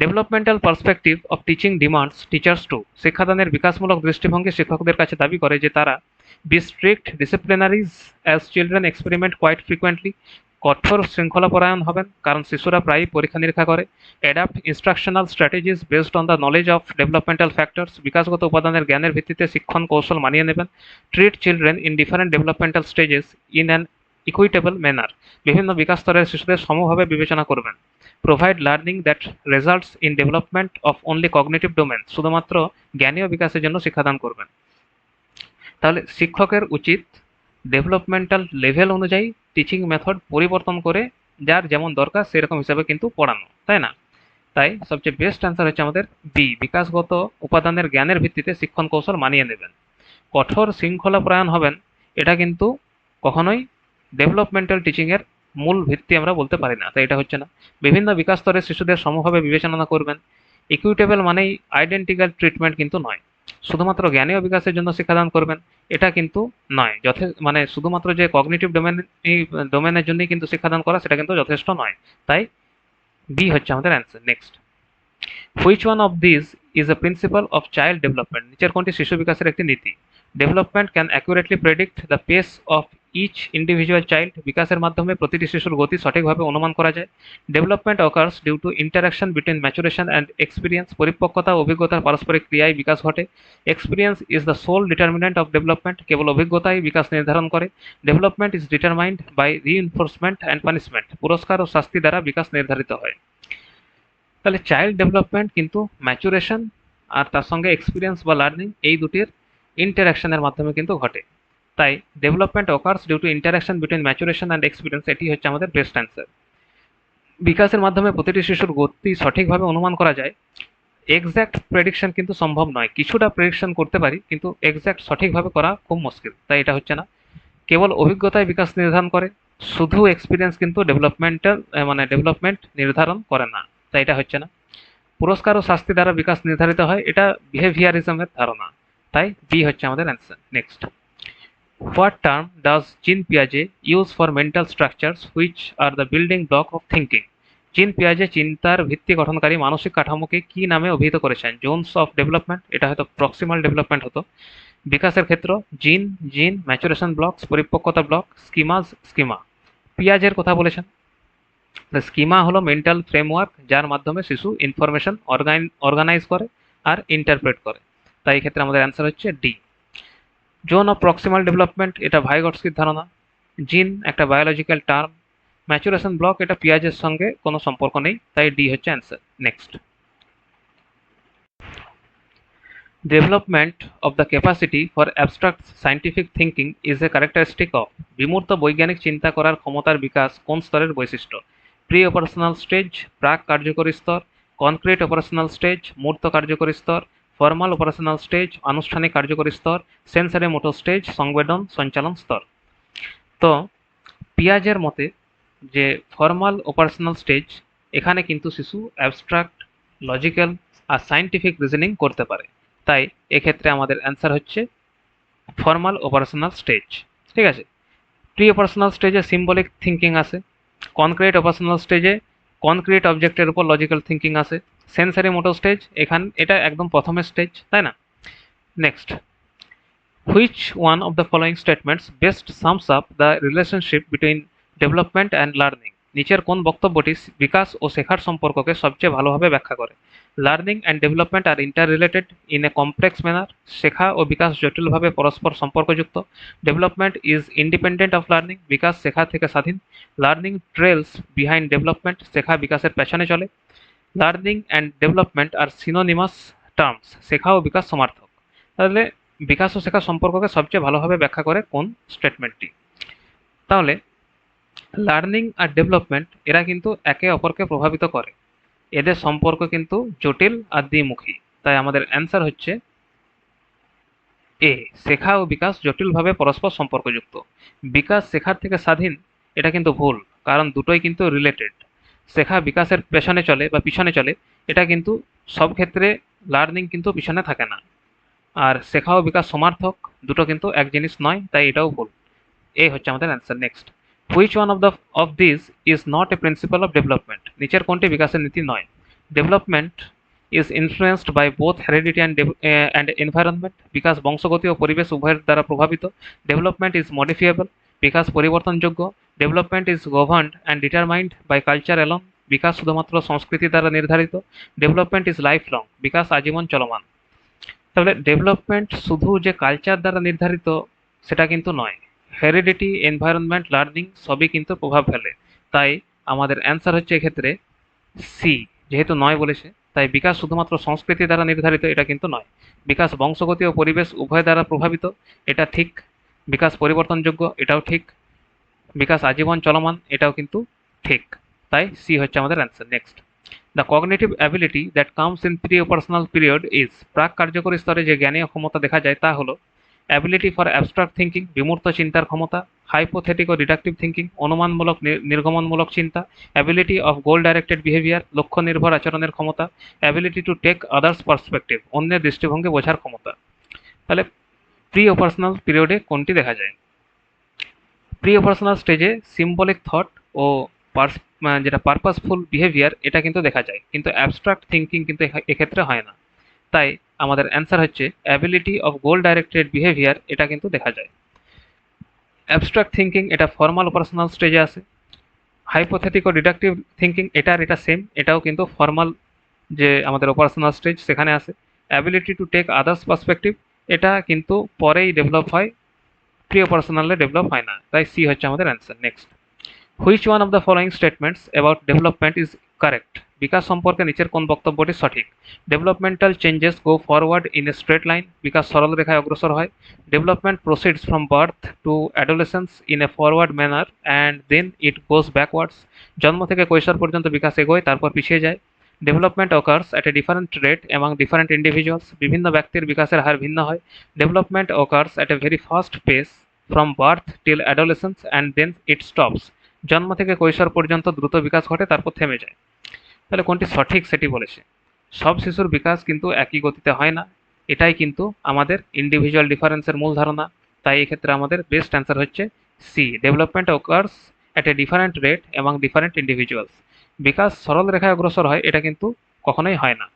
developmental perspective of teaching demands teachers to. শিক্ষাদানের বিকাশমূলক দৃষ্টিভঙ্গি শিক্ষকদের কাছে দাবি করে যে তারা be strict disciplinaries as children experiment quite frequently. কঠোর শৃঙ্খলাপরায়ণ হবেন, কারণ শিশুরা প্রায়ই পরীক্ষা নিরীক্ষা করে। Adapt instructional strategies based on the knowledge of developmental factors. বিকাশগত উপাদানের জ্ঞানের ভিত্তিতে শিক্ষণ কৌশল মানিয়ে নেবেন। Treat children in different developmental stages in an equitable manner. বিভিন্ন বিকাশ স্তরের শিশুদের সমভাবে বিবেচনা করবেন। Provide learning that results in development of only cognitive domain. শুধুমাত্র জ্ঞানীয় বিকাশের জন্য শিক্ষাদান করবেন। তাহলে শিক্ষকের উচিত ডেভেলপমেন্টাল লেভেল অনুযায়ী টিচিং মেথড পরিবর্তন করে যার যেমন দরকার সেরকম হিসাবে কিন্তু পড়ানো, তাই না? তাই সবচেয়ে বেস্ট অ্যান্সার হচ্ছে আমাদের বি, বিকাশগত উপাদানের জ্ঞানের ভিত্তিতে শিক্ষণ কৌশল মানিয়ে নেবেন। কঠোর শৃঙ্খলাপরায়ণ হবেন, এটা কিন্তু কখনোই ডেভেলপমেন্টাল টিচিংয়ের মূল ভিত্তি আমরা বলতে পারি না, তাই এটা হচ্ছে না। বিভিন্ন বিকাশ স্তরের শিশুদের সমভাবে বিবেচনা করবেন। ইকুইটেবল মানেই আইডেন্টিক্যাল ট্রিটমেন্ট কিন্তু নয়। শুধুমাত্র জ্ঞানীয় বিকাশের জন্য শিক্ষাদান করবেন, এটা কিন্তু নয়। মানে শুধুমাত্র যে কগনিটিভ ডোমেনের জন্যই কিন্তু শিক্ষাদান করা সেটা কিন্তু যথেষ্ট নয়। তাই বি হচ্ছে আমাদের answer. Next, which one of this is a principle of child development. নিচের কোনটি শিশু বিকাশের একটি নীতি? Development can accurately predict the pace of each individual child. বিকাশের মাধ্যমে প্রতিটি শিশুর গতি সঠিকভাবে অনুমান করা যায়। Development occurs due to interaction between maturation and experience. পরিপক্কতা ও অভিজ্ঞতার পারস্পরিক ক্রিয়ায় বিকাশ ঘটে। Experience is the sole determinant of development. কেবল অভিজ্ঞতাই বিকাশ নির্ধারণ করে। Development is determined by reinforcement and punishment. পুরস্কার ও শাস্তি দ্বারা বিকাশ নির্ধারিত হয়। তাহলে চাইল্ড ডেভেলপমেন্ট কিন্তু ম্যাচুরেশন আর তার সঙ্গে এক্সপিরিয়েন্স বা লার্নিং এই দুটির ইন্টারাকশনের মাধ্যমে কিন্তু ঘটে। তাই development occurs due to interaction between maturation and experience, এটি হচ্ছে আমাদের বেস্ট অ্যান্সার। বিকাশের মাধ্যমে প্রতিটি শিশুর গতি সঠিকভাবে অনুমান করা যায়। এক্স্যাক্ট প্রেডিকশন কিন্তু সম্ভব নয়। কিছুটা প্রেডিকশন করতে পারি, কিন্তু এক্স্যাক্ট সঠিকভাবে করা খুব মুশকিল, তাই এটা হচ্ছে না। কেবল অভিজ্ঞতায় বিকাশ নির্ধারণ করে, শুধু এক্সপিরিয়েন্স কিন্তু ডেভেলপমেন্ট নির্ধারণ করে না, তাই এটা হচ্ছে না। পুরস্কার ও শাস্তি দ্বারা বিকাশ নির্ধারিত হয়, এটা বিহেভিয়ারিজমের ধারণা, তাই বি হচ্ছে আমাদের answer. Next, what term does Jean পিয়াজে use for mental structures which are the building block of thinking. Jean পিয়াজে চিন্তার ভিত্তি গঠনকারী মানসিক কাঠামোকে কি নামে অভিহিত করেছেন? জোনস অফ ডেভেলপমেন্ট, এটা হয়তো প্রক্সিমাল ডেভেলপমেন্ট হতো। বিকাশের ক্ষেত্র জিন, ম্যাচুরেশন ব্লকস, পরিপক্কতা ব্লক, স্কিমা। পিয়াজের কথা বলেছেন। স্কিমা হলো মেন্টাল ফ্রেমওয়ার্ক যার মাধ্যমে শিশু ইনফরমেশন অর্গানাইজ করে আর ইন্টারপ্রেট করে, তাই এই ক্ষেত্রে আমাদের অ্যান্সার হচ্ছে D. Zone of proximal development, এটা ভাইগটস্কির ধারণা। জিন একটা বায়োলজিক্যাল টার্ম। ম্যাচুরেশন ব্লক, এটা পিয়াজের সঙ্গে কোনো সম্পর্ক নেই, তাই ডি হচ্ছে answer. Next, development of the capacity for abstract scientific thinking is a characteristic of. বিমূর্ত বৈজ্ঞানিক চিন্তা করার ক্ষমতার বিকাশ কোন স্তরের বৈশিষ্ট্য? প্রি অপারেশনাল স্টেজ, প্রাক কার্যকরী স্তর, কনক্রিট অপারেশনাল স্টেজ, মূর্ত কার্যকরী স্তর, ফর্মাল অপারেশনাল স্টেজ, আনুষ্ঠানিক কার্যকরী স্তর, সেন্সারি মোটর স্টেজ, সংবেদন সঞ্চালন স্তর। তো পিয়াজের মতে যে ফর্মাল অপারেশনাল স্টেজ, এখানে কিন্তু শিশু অ্যাবস্ট্রাক্ট, লজিক্যাল আর সায়েন্টিফিক রিজনিং করতে পারে। তাই এক্ষেত্রে আমাদের অ্যান্সার হচ্ছে ফর্মাল অপারেশনাল স্টেজ। ঠিক আছে। প্রি অপারেশনাল স্টেজে সিম্বলিক থিঙ্কিং আসে। কনক্রিট অপারেশনাল স্টেজে কনক্রিট অবজেক্টের উপর লজিক্যাল থিঙ্কিং আসে। সেন্সারি মোটর স্টেজ এটা একদম প্রথমের স্টেজ, তাই না? Next, which one of the following statements best sums up the relationship between development and learning? নিচের কোন বক্তব্যটি বিকাশ ও শেখার সম্পর্ককে সবচেয়ে ভালোভাবে ব্যাখ্যা করে? Learning and development are interrelated in a complex manner. শেখা ও বিকাশ জটিলভাবে পরস্পর সম্পর্কযুক্ত। Development is independent of learning. বিকাশ শেখা থেকে স্বাধীন। Learning trails behind development. শেখা বিকাশের পেছনে চলে। Learning and development are synonymous terms. শেখা ও বিকাশ সমার্থক। তাহলে বিকাশ ও শেখার সম্পর্ককে সবচেয়ে ভালোভাবে ব্যাখ্যা করে কোন স্টেটমেন্টটি? তাহলে লার্নিং আর ডেভেলপমেন্ট এরা কিন্তু একে অপরকে প্রভাবিত করে। এদের সম্পর্ক কিন্তু জটিল আর দ্বিমুখী। তাই আমাদের অ্যান্সার হচ্ছে এ, শেখা ও বিকাশ জটিলভাবে পরস্পর সম্পর্কযুক্ত। বিকাশ শেখার থেকে স্বাধীন, এটা কিন্তু ভুল, কারণ দুটোই কিন্তু রিলেটেড। শেখা বিকাশের পেছনে চলে বা পিছনে চলে, এটা কিন্তু সব ক্ষেত্রে লার্নিং কিন্তু পিছনে থাকে না। আর শেখা ও বিকাশ সমার্থক, দুটো কিন্তু এক জিনিস নয়, তাই এটাও ভুল। এই হচ্ছে আমাদের answer. Next, which one of this is not a principle of development? নিচের কোনটি বিকাশের নীতি নয়? Development is influenced by both heredity and environment. বিকাশ বংশগতি ও পরিবেশ উভয়ের দ্বারা প্রভাবিত। Development is modifiable. বিকাশ পরিবর্তনযোগ্য। Development is governed and determined by culture alone. বিকাশ শুধুমাত্র সংস্কৃতি দ্বারা নির্ধারিত। Development is lifelong. বিকাশ আজীবন চলমান। তাহলে ডেভেলপমেন্ট শুধু যে কালচার দ্বারা নির্ধারিত সেটা কিন্তু নয়। হেরিডিটি, এনভায়রনমেন্ট, লার্নিং সবই কিন্তু প্রভাব ফেলে। তাই আমাদের অ্যান্সার হচ্ছে এক্ষেত্রে সি। যেহেতু নয় বলেছে, তাই বিকাশ শুধুমাত্র সংস্কৃতি দ্বারা নির্ধারিত এটা কিন্তু নয়। বিকাশ বংশগতি ও পরিবেশ উভয় দ্বারা প্রভাবিত, এটা ঠিক। বিকাশ পরিবর্তনযোগ্য, এটাও ঠিক। বিকাশ আজীবন চলমান, এটাও কিন্তু ঠিক। তাই সি হচ্ছে আমাদের answer. Next, the cognitive ability that comes in pre operational period is. প্রাক কার্যকরী স্তরে যে জ্ঞানীয় ক্ষমতা দেখা যায় তা হলো অ্যাবিলিটি ফর অ্যাবস্ট্রাক্ট থিঙ্কিং, বিমূর্ত চিন্তার ক্ষমতা। হাইপোথেটিক ও ডিডাকটিভ থিঙ্কিং, অনুমানমূলক নির্গমনমূলক চিন্তা। Ability of goal directed behaviour, লক্ষ্য নির্ভর আচরণের ক্ষমতা। Ability to take others perspective, অন্যের দৃষ্টিভঙ্গি বোঝার ক্ষমতা। তাহলে প্রি অপারেশনাল পিরিয়ডে কোনটি দেখা যায়? প্রি অপারেশনাল স্টেজে সিম্বলিক থট ও যেটা পারপাসফুল বিহেভিয়ার এটা কিন্তু দেখা যায়, কিন্তু অ্যাবস্ট্রাক্ট থিঙ্কিং কিন্তু এক্ষেত্রে হয় না। তাই আমাদের অ্যান্সার হচ্ছে ability of goal directed behaviour, এটা কিন্তু দেখা যায়। অ্যাবস্ট্রাক্ট থিঙ্কিং এটা ফর্মাল অপারেশনাল স্টেজে আসে। হাইপোথেটিক ও ডিডাকটিভ থিঙ্কিং এটা সেম, এটাও কিন্তু ফর্মাল যে আমাদের অপারেশনাল স্টেজ সেখানে আসে। Ability to take others perspective এটা কিন্তু পরেই ডেভেলপ হয়, প্রি অপারেশনালে ডেভেলপ হয় না। তাই সি হচ্ছে আমাদের answer. Next, which one of the following statements about development is correct? বিকাশ সম্পর্কে নিচের কোন বক্তব্যটি সঠিক? Developmental changes go forward in a straight line. বিকাশ সরল রেখায় অগ্রসর হয়। Development proceeds from birth to adolescence in a forward manner and then it goes backwards. জন্ম থেকে কৈশোর পর্যন্ত বিকাশ এগোয়, তারপর পিছিয়ে যায়। Development occurs at a different rate among different individuals. বিভিন্ন ব্যক্তির বিকাশের হার ভিন্ন হয়। Development occurs at a very fast pace from birth till adolescence and then it stops. জন্ম থেকে কৈশোর পর্যন্ত দ্রুত বিকাশ ঘটে, তারপর থেমে যায়। তাহলে কোনটি সঠিক সেটি বলেছে। সব শিশুর বিকাশ কিন্তু একই গতিতে হয় না, এটাই কিন্তু আমাদের ইন্ডিভিজুয়াল ডিফারেন্সের মূল ধারণা। তাই এক্ষেত্রে আমাদের বেস্ট অ্যান্সার হচ্ছে C, development occurs at a different rate এবং ডিফারেন্ট ইন্ডিভিজুয়ালস। বিকাশ সরল রেখায় অগ্রসর হয়, এটা কিন্তু কখনোই হয় না।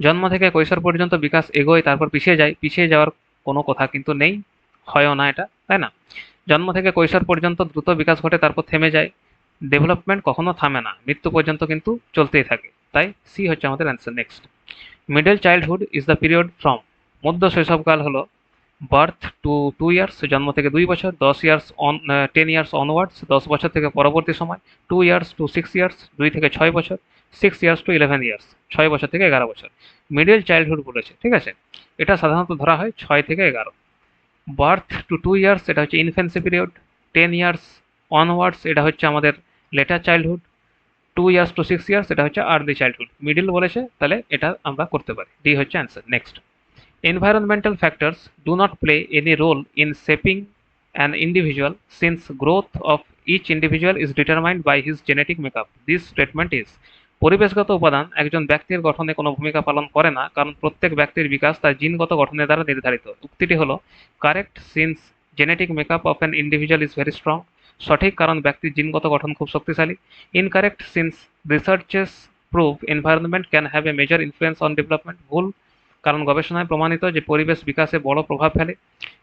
জন্ম থেকে কৈশোর পর্যন্ত বিকাশ এগোয়, তারপর পিছিয়ে যায়, পিছিয়ে যাওয়ার কোনো কথা কিন্তু নেই, হয়ও না এটা, তাই না? জন্ম থেকে কৈশোর পর্যন্ত দ্রুত বিকাশ ঘটে, তারপর থেমে যায়। ডেভেলপমেন্ট কখনো থামে না, মৃত্যু পর্যন্ত কিন্তু চলতেই থাকে। তাই সি হচ্ছে আমাদের answer. Next, middle childhood is the period from. মধ্য শৈশবকাল হলো বার্থ টু 2 ইয়ার্স, জন্ম থেকে 2 বছর। 10 ইয়ার্স অনওয়ার্ডস, 10 বছর থেকে পরবর্তী সময়। 2 ইয়ার্স টু 6 ইয়ার্স, 2 থেকে 6 বছর। 6 ইয়ার্স টু 11 ইয়ার্স, 6 বছর থেকে 11 বছর। মিডল চাইল্ডহুড বলেছে, ঠিক আছে। এটা সাধারণত ধরা হয় 6 থেকে 11। বার্থ টু 2 ইয়ার্স এটা হচ্ছে ইনফ্যান্সি পিরিয়ড। 10 ইয়ার্স অনওয়ার্ডস এটা হচ্ছে আমাদের letter childhood. 2 years to 6 years এটা হচ্ছে আর্লি চাইল্ডহুড। মিডিল বলেছে, তাহলে এটা আমরা করতে পারি, ডি হচ্ছে answer. Next, environmental factors do not play any role in shaping an individual since growth of each individual is determined by his genetic makeup. This statement is, পরিবেশগত উপাদান একজন ব্যক্তির গঠনে কোনো ভূমিকা পালন করে না, কারণ প্রত্যেক ব্যক্তির বিকাশ তার জিনগত গঠনের দ্বারা নির্ধারিত। উক্তিটি হলো correct since genetic makeup of an individual is very strong. সঠিক, কারণ ব্যক্তির জিনগত গঠন খুব শক্তিশালী। Incorrect since researches prove environment can have a major influence on development. ভুল, কারণ গবেষণায় প্রমাণিত যে পরিবেশ বিকাশে বড় প্রভাব ফেলে।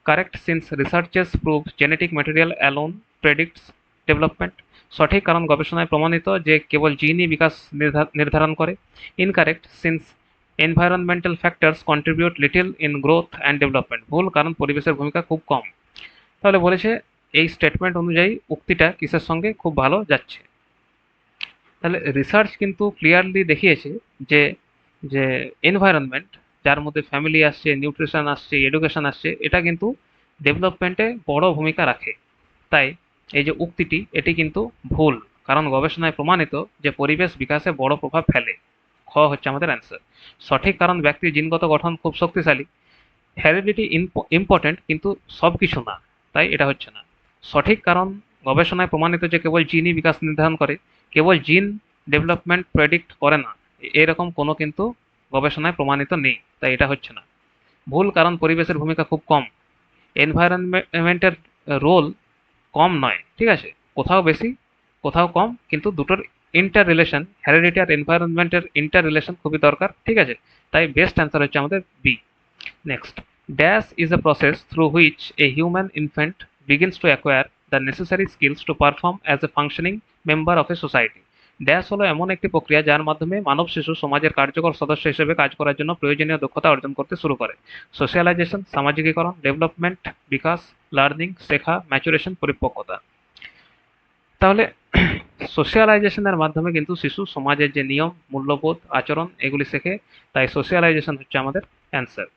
Correct since researches prove genetic material alone predicts development. সঠিক, কারণ গবেষণায় প্রমাণিত যে কেবল জিনই বিকাশ নির্ধারণ করে। Incorrect since environmental factors contribute little in growth and development. ভুল, কারণ পরিবেশের ভূমিকা খুব কম। তাহলে বলেছে এই স্টেটমেন্ট অনুযায়ী উক্তিটা কিসের সঙ্গে খুব ভালো যাচ্ছে। তাহলে রিসার্চ কিন্তু ক্লিয়ারলি দেখিয়েছে যে যে এনভায়রনমেন্ট, যার মধ্যে ফ্যামিলি আসছে, নিউট্রিশন আসছে, এডুকেশন আসছে, এটা কিন্তু ডেভেলপমেন্টে বড় ভূমিকা রাখে। তাই এই যে উক্তিটি, এটি কিন্তু ভুল, কারণ গবেষণায় প্রমাণিত যে পরিবেশ বিকাশে বড় প্রভাব ফেলে। খ হচ্ছে আমাদের অ্যান্সার। সঠিক, কারণ ব্যক্তির জিনগত গঠন খুব শক্তিশালী। হেরিডিটি ইম্পর্টেন্ট, কিন্তু সব কিছু না, তাই এটা হচ্ছে না। সঠিক, কারণ গবেষণায় প্রমাণিত যে কেবল জিনই বিকাশ নির্ধারণ করে, কেবল জিন ডেভেলপমেন্ট প্রেডিক্ট করে না, এরকম কোনো কিন্তু গবেষণায় প্রমাণিত নেই, তাই এটা হচ্ছে না। ভুল, কারণ পরিবেশের ভূমিকা খুব কম। এনভায়রনমেন্টের রোল কম নয়, ঠিক আছে, কোথাও বেশি কোথাও কম, কিন্তু দুটোর ইন্টার রিলেশন, হেরিডিটি আর এনভায়রনমেন্টের ইন্টার রিলেশন খুবই দরকার, ঠিক আছে। তাই বেস্ট অ্যান্সার হচ্ছে আমাদের B. Next, dash is a process through which a human infant begins to acquire the necessary skills to perform as a functioning member of a society. Dash হলো এমন একটি প্রক্রিয়া যার মাধ্যমে মানব শিশু সমাজের কার্যকর সদস্য হিসেবে কাজ করার জন্য প্রয়োজনীয় দক্ষতা অর্জন করতে শুরু করে। সোশ্যালাইজেশন সামাজিকীকরণ, ডেভেলপমেন্ট বিকাশ, লার্নিং শেখা, ম্যাচুরেশন পরিপক্কতা। তাহলে সোশ্যালাইজেশনের মাধ্যমে কিন্তু শিশু সমাজের যে নিয়ম, মূল্যবোধ, আচরণ এগুলি শেখে, তাই সোশ্যালাইজেশন হচ্ছে আমাদের অ্যান্সার।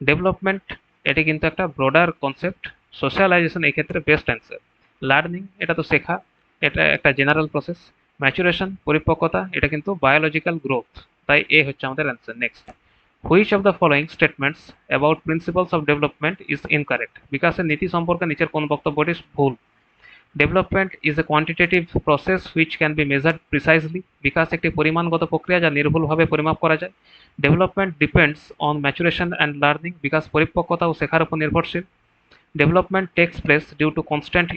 ডেভেলপমেন্ট, এটি কিন্তু একটা ব্রডার কনসেপ্ট, সোশ্যালাইজেশন এই ক্ষেত্রে বেস্ট অ্যান্সার। লার্নিং, এটা তো শেখা, এটা একটা জেনারেল প্রসেস। ম্যাচুরেশন পরিপক্কতা, এটা কিন্তু বায়োলজিক্যাল গ্রোথ, তাই এ হচ্ছে আমাদের answer. Next, which of the following statements about principles of development is incorrect. বিকাশের নীতি সম্পর্কে নিচের কোন বক্তব্যটি ভুল। Development is a quantitative process which can be measured precisely. বিকাশ একটি পরিমাণগত প্রক্রিয়া যা নির্ভুলভাবে পরিমাপ করা যায়। Development depends on maturation and learning. বিকাশ পরিপক্কতা ও শেখার উপর নির্ভরশীল। Development takes place due to constant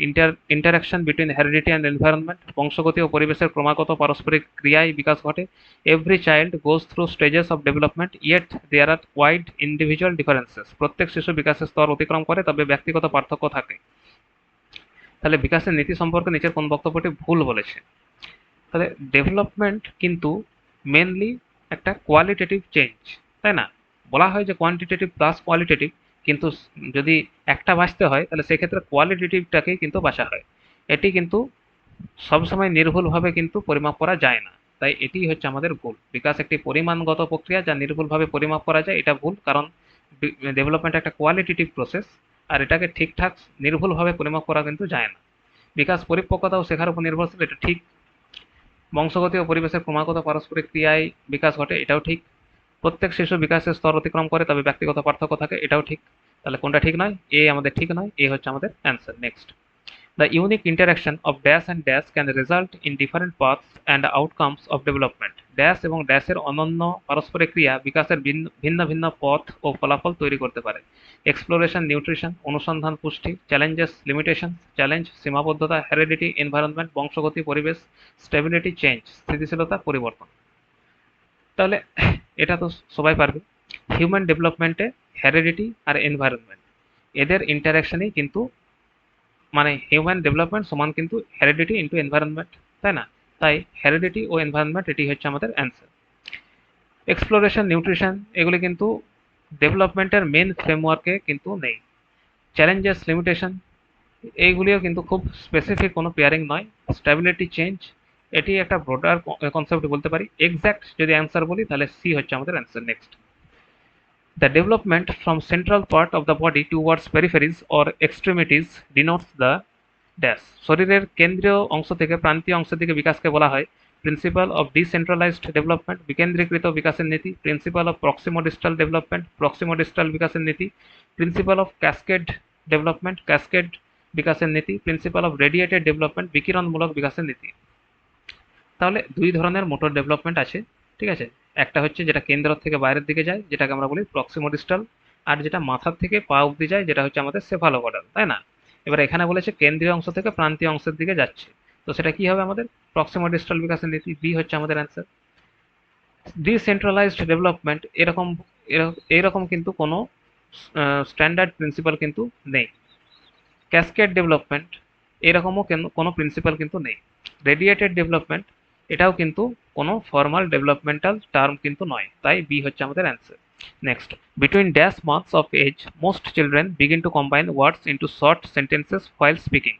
interaction between heredity and environment. বংশগতি ও পরিবেশের ক্রমাগত পারস্পরিক ক্রিয়ায় বিকাশ ঘটে। Every child goes through stages of development yet there are wide individual differences. প্রত্যেক শিশু বিকাশের স্তর অতিক্রম করে, তবে ব্যক্তিগত পার্থক্য থাকে। তাহলে বিকাশের নীতি সম্পর্কে নিচের কোন বক্তব্যটি ভুল বলেছে। তাহলে ডেভেলপমেন্ট কিন্তু মেনলি একটা কোয়ালিটেটিভ চেঞ্জ, তাই না? বলা হয় যে কোয়ান্টিটেটিভ প্লাস কোয়ালিটেটিভ, কিন্তু যদি একটা বাঁচতে হয় তাহলে সেক্ষেত্রে কোয়ালিটেটিভটাকেই কিন্তু বাঁচা হয়। এটি কিন্তু সবসময় নির্ভুলভাবে কিন্তু পরিমাপ করা যায় না, তাই এটি হচ্ছে আমাদের ভুল। বিকাশ একটি পরিমাণগত প্রক্রিয়া যা নির্ভুলভাবে পরিমাপ করা যায়, এটা ভুল, কারণ ডেভেলপমেন্ট একটা কোয়ালিটেটিভ প্রসেস, আর এটাকে ঠিকঠাক নির্ভুলভাবে পরিমাপ করা কিন্তু যায় না। বিকাশ পরিপক্কতা ও শেখার উপর নির্ভরশীল, এটা ঠিক। বংশগতি ও পরিবেশের ক্রমাগত পারস্পরিক ক্রিয়ায় বিকাশ ঘটে, এটাও ঠিক। প্রত্যেক শিশু বিকাশের স্তর অতিক্রম করে, তবে ব্যক্তিগত পার্থক্য থাকে, এটাও ঠিক। তাহলে কোনটা ঠিক নয়? এ আমাদের ঠিক নয়, এ হচ্ছে আমাদের answer. Next, the unique interaction of dash and dash can result in different paths and outcomes of development. Dash এবং ড্যাশের অনন্য পারস্পরিক ক্রিয়া বিকাশের ভিন্ন ভিন্ন পথ ও ফলাফল তৈরি করতে পারে। এক্সপ্লোরেশন নিউট্রিশন, অনুসন্ধান পুষ্টি, চ্যালেঞ্জেস লিমিটেশন, চ্যালেঞ্জ সীমাবদ্ধতা, হেরিডিটি এনভায়রনমেন্ট, বংশগতি পরিবেশ, স্টেবিলিটি চেঞ্জ, স্থিতিশীলতা পরিবর্তন। তাহলে এটা তো সবাই পারবে। হিউম্যান ডেভেলপমেন্টে হেরিডিটি আর এনভায়রনমেন্ট এদের ইন্টারাকশনই কিন্তু, মানে হিউম্যান ডেভেলপমেন্ট সমান কিন্তু হেরিডিটি ইন্টু এনভায়রনমেন্ট, তাই না? তাই হেরিডিটি ও এনভায়রনমেন্ট এটি হচ্ছে আমাদের অ্যান্সার। এক্সপ্লোরেশন নিউট্রিশন এগুলি কিন্তু ডেভেলপমেন্টের মেন ফ্রেমওয়ার্কে কিন্তু নেই। চ্যালেঞ্জেস লিমিটেশন এইগুলিও কিন্তু খুব স্পেসিফিক কোনো পেয়ারিং নয়। স্টেবিলিটি চেঞ্জ এটি একটা ব্রডার কনসেপ্ট বলতে পারি। এক্স্যাক্ট যদি অ্যান্সার বলি তাহলে সি হচ্ছে আমাদের answer. Next, the development from central part of the body towards peripheries or extremities denotes the dash. শরীরের কেন্দ্রীয় অংশ থেকে প্রান্তীয় অংশের দিকে বিকাশকে বলা হয় প্রিন্সিপাল অফ ডিসেন্ট্রালাইজড ডেভেলপমেন্ট, বিকেন্দ্রীকৃত বিকাশের নীতি। প্রিন্সিপাল অফ প্রক্সিমোডিস্টাল ডেভেলপমেন্ট, প্রক্সিমোডিস্টাল বিকাশের নীতি। Principal of cascade development, cascade বিকাশের নীতি। প্রিন্সিপাল অফ রেডিয়েটেড ডেভেলপমেন্ট, বিকিরণমূলক বিকাশের নীতি। তাহলে দুই ধরনের মোটর ডেভেলপমেন্ট আছে, ঠিক আছে। একটা হচ্ছে যেটা কেন্দ্র থেকে বাইরের দিকে যায়, যেটাকে আমরা বলি প্রক্সিমোডিস্টাল, আর যেটা মাথার থেকে পা অব্দি যায়, যেটা হচ্ছে আমাদের সেফালোকডাল, তাই না? এবার এখানে বলেছে কেন্দ্রীয় অংশ থেকে প্রান্তীয় অংশের দিকে যাচ্ছে, তো সেটা কি হবে আমাদের প্রক্সিমোডিস্টাল বিকাশের নীতি, বি হচ্ছে আমাদের অ্যান্সার। ডিসেন্ট্রালাইজড ডেভেলপমেন্ট এরকম এরকম কিন্তু কোনো স্ট্যান্ডার্ড প্রিন্সিপাল কিন্তু নেই। ক্যাসকেড ডেভেলপমেন্ট এরকমও কোনো প্রিন্সিপাল কিন্তু নেই। রেডিয়েটেড ডেভেলপমেন্ট এটাও কিন্তু কোনো ফর্মাল ডেভেলপমেন্টাল টার্ম কিন্তু নয়, তাই বি হচ্ছে আমাদের answer. Next, between dash months of age most children begin to combine words into short sentences while speaking.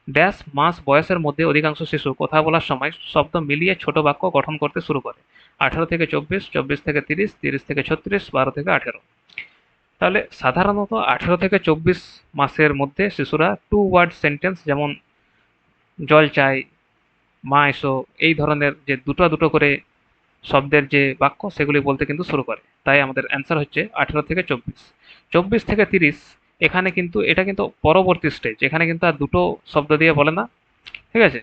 Dash মাস বয়সের মধ্যে অধিকাংশ শিশু কথা বলার সময় শব্দ মিলিয়ে ছোট বাক্য গঠন করতে শুরু করে। 18 থেকে 24, 24 থেকে 30, 30 থেকে 36, 12 থেকে 18। তাহলে সাধারণত 18 থেকে 24 মাসের মধ্যে শিশুরা টু ওয়ার্ড সেন্টেন্স, যেমন জল চাই, মা এসো, এই ধরনের যে দুটো দুটো করে শব্দের যে বাক্য সেগুলি বলতে কিন্তু শুরু করে। তাই আমাদের অ্যান্সার হচ্ছে 18 থেকে 24। 24 থেকে 30 এখানে কিন্তু এটা কিন্তু পরবর্তী স্টেজ, এখানে কিন্তু আর দুটো শব্দ দিয়ে বলে না, ঠিক আছে।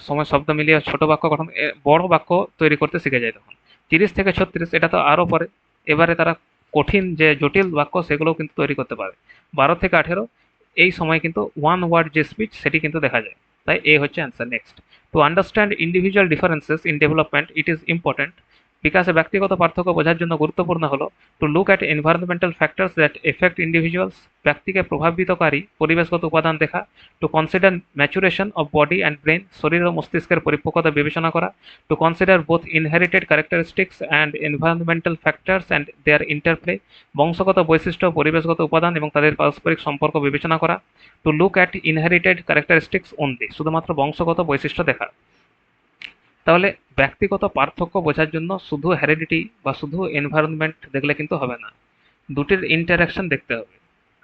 সময় শব্দ মিলিয়ে ছোট বাক্য গঠন বড় বাক্য তৈরি করতে শিখে যায় তখন। 30 থেকে 36 এটা তো আরও পরে, এবারে তারা কঠিন যে জটিল বাক্য সেগুলোও কিন্তু তৈরি করতে পারে। 12 থেকে 18 এই সময় কিন্তু ওয়ান ওয়ার্ড যে স্পিচ সেটি কিন্তু দেখা যায়, তাই এ হচ্ছে answer. Next, to understand individual differences in development it is important. বিকাশে ব্যক্তিগত পার্থক্য বোঝার জন্য গুরুত্বপূর্ণ হলো to look at environmental factors that affect individuals, ব্যক্তিকে প্রভাবিতকারী পরিবেশগত উপাদান দেখা। To consider maturation of body and brain, শরীর ও মস্তিষ্কের পরিপক্কতা বিবেচনা করা। To consider both inherited characteristics and environmental factors and their interplay, বংশগত বৈশিষ্ট্য, পরিবেশগত উপাদান এবং তাদের পারস্পরিক সম্পর্ক বিবেচনা করা। Two look at inherited characteristics only, শুধুমাত্র বংশগত বৈশিষ্ট্য দেখা। তাহলে ব্যক্তিগত পার্থক্য বোঝার জন্য শুধু হেরিডিটি বা শুধু এনভায়রনমেন্ট দেখলে কিন্তু হবে না, দুটির ইন্টারাকশন দেখতে হবে।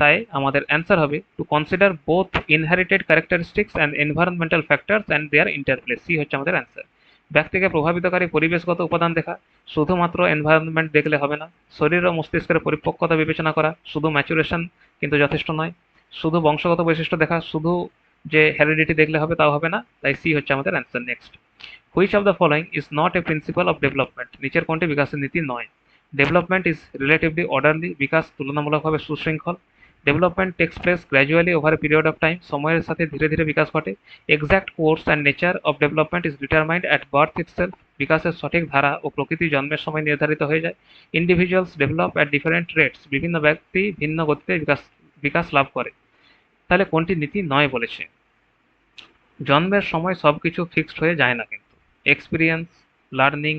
তাই আমাদের অ্যান্সার হবে to consider both inherited characteristics and environmental factors and their interplay, C হচ্ছে আমাদের অ্যান্সার। ব্যক্তিকে প্রভাবিতকারী পরিবেশগত উপাদান দেখা, শুধুমাত্র এনভায়রনমেন্ট দেখলে হবে না। শরীর ও মস্তিষ্কের পরিপক্কতা বিবেচনা করা, শুধু ম্যাচুরেশন কিন্তু যথেষ্ট নয়। শুধু বংশগত বৈশিষ্ট্য দেখা, শুধু যে হেরিডিটি দেখলে হবে তাও হবে না, তাই সি হচ্ছে আমাদের answer. Next, which of the following is not a principle of development, নিচের কোনটি বিকাশের নীতি নয়। ডেভেলপমেন্ট ইজ রিলেটিভলি অর্ডারলি, বিকাশ তুলনামূলকভাবে সুশৃঙ্খল। Development takes place gradually over a period of time, সময়ের সাথে ধীরে ধীরে বিকাশ ঘটে। Exact course and nature of development is determined at birth itself, বিকাশের সঠিক ধারা ও প্রকৃতি জন্মের সময় নির্ধারিত হয়ে যায়। Individuals develop at different rates, বিভিন্ন ব্যক্তি ভিন্ন গতিতে বিকাশ লাভ করে। তাহলে কোনটি নীতি নয় বলেছে? জন্মের সময় সবকিছু ফিক্সড হয়ে যায় না, কিন্তু এক্সপিরিয়েন্স, লার্নিং,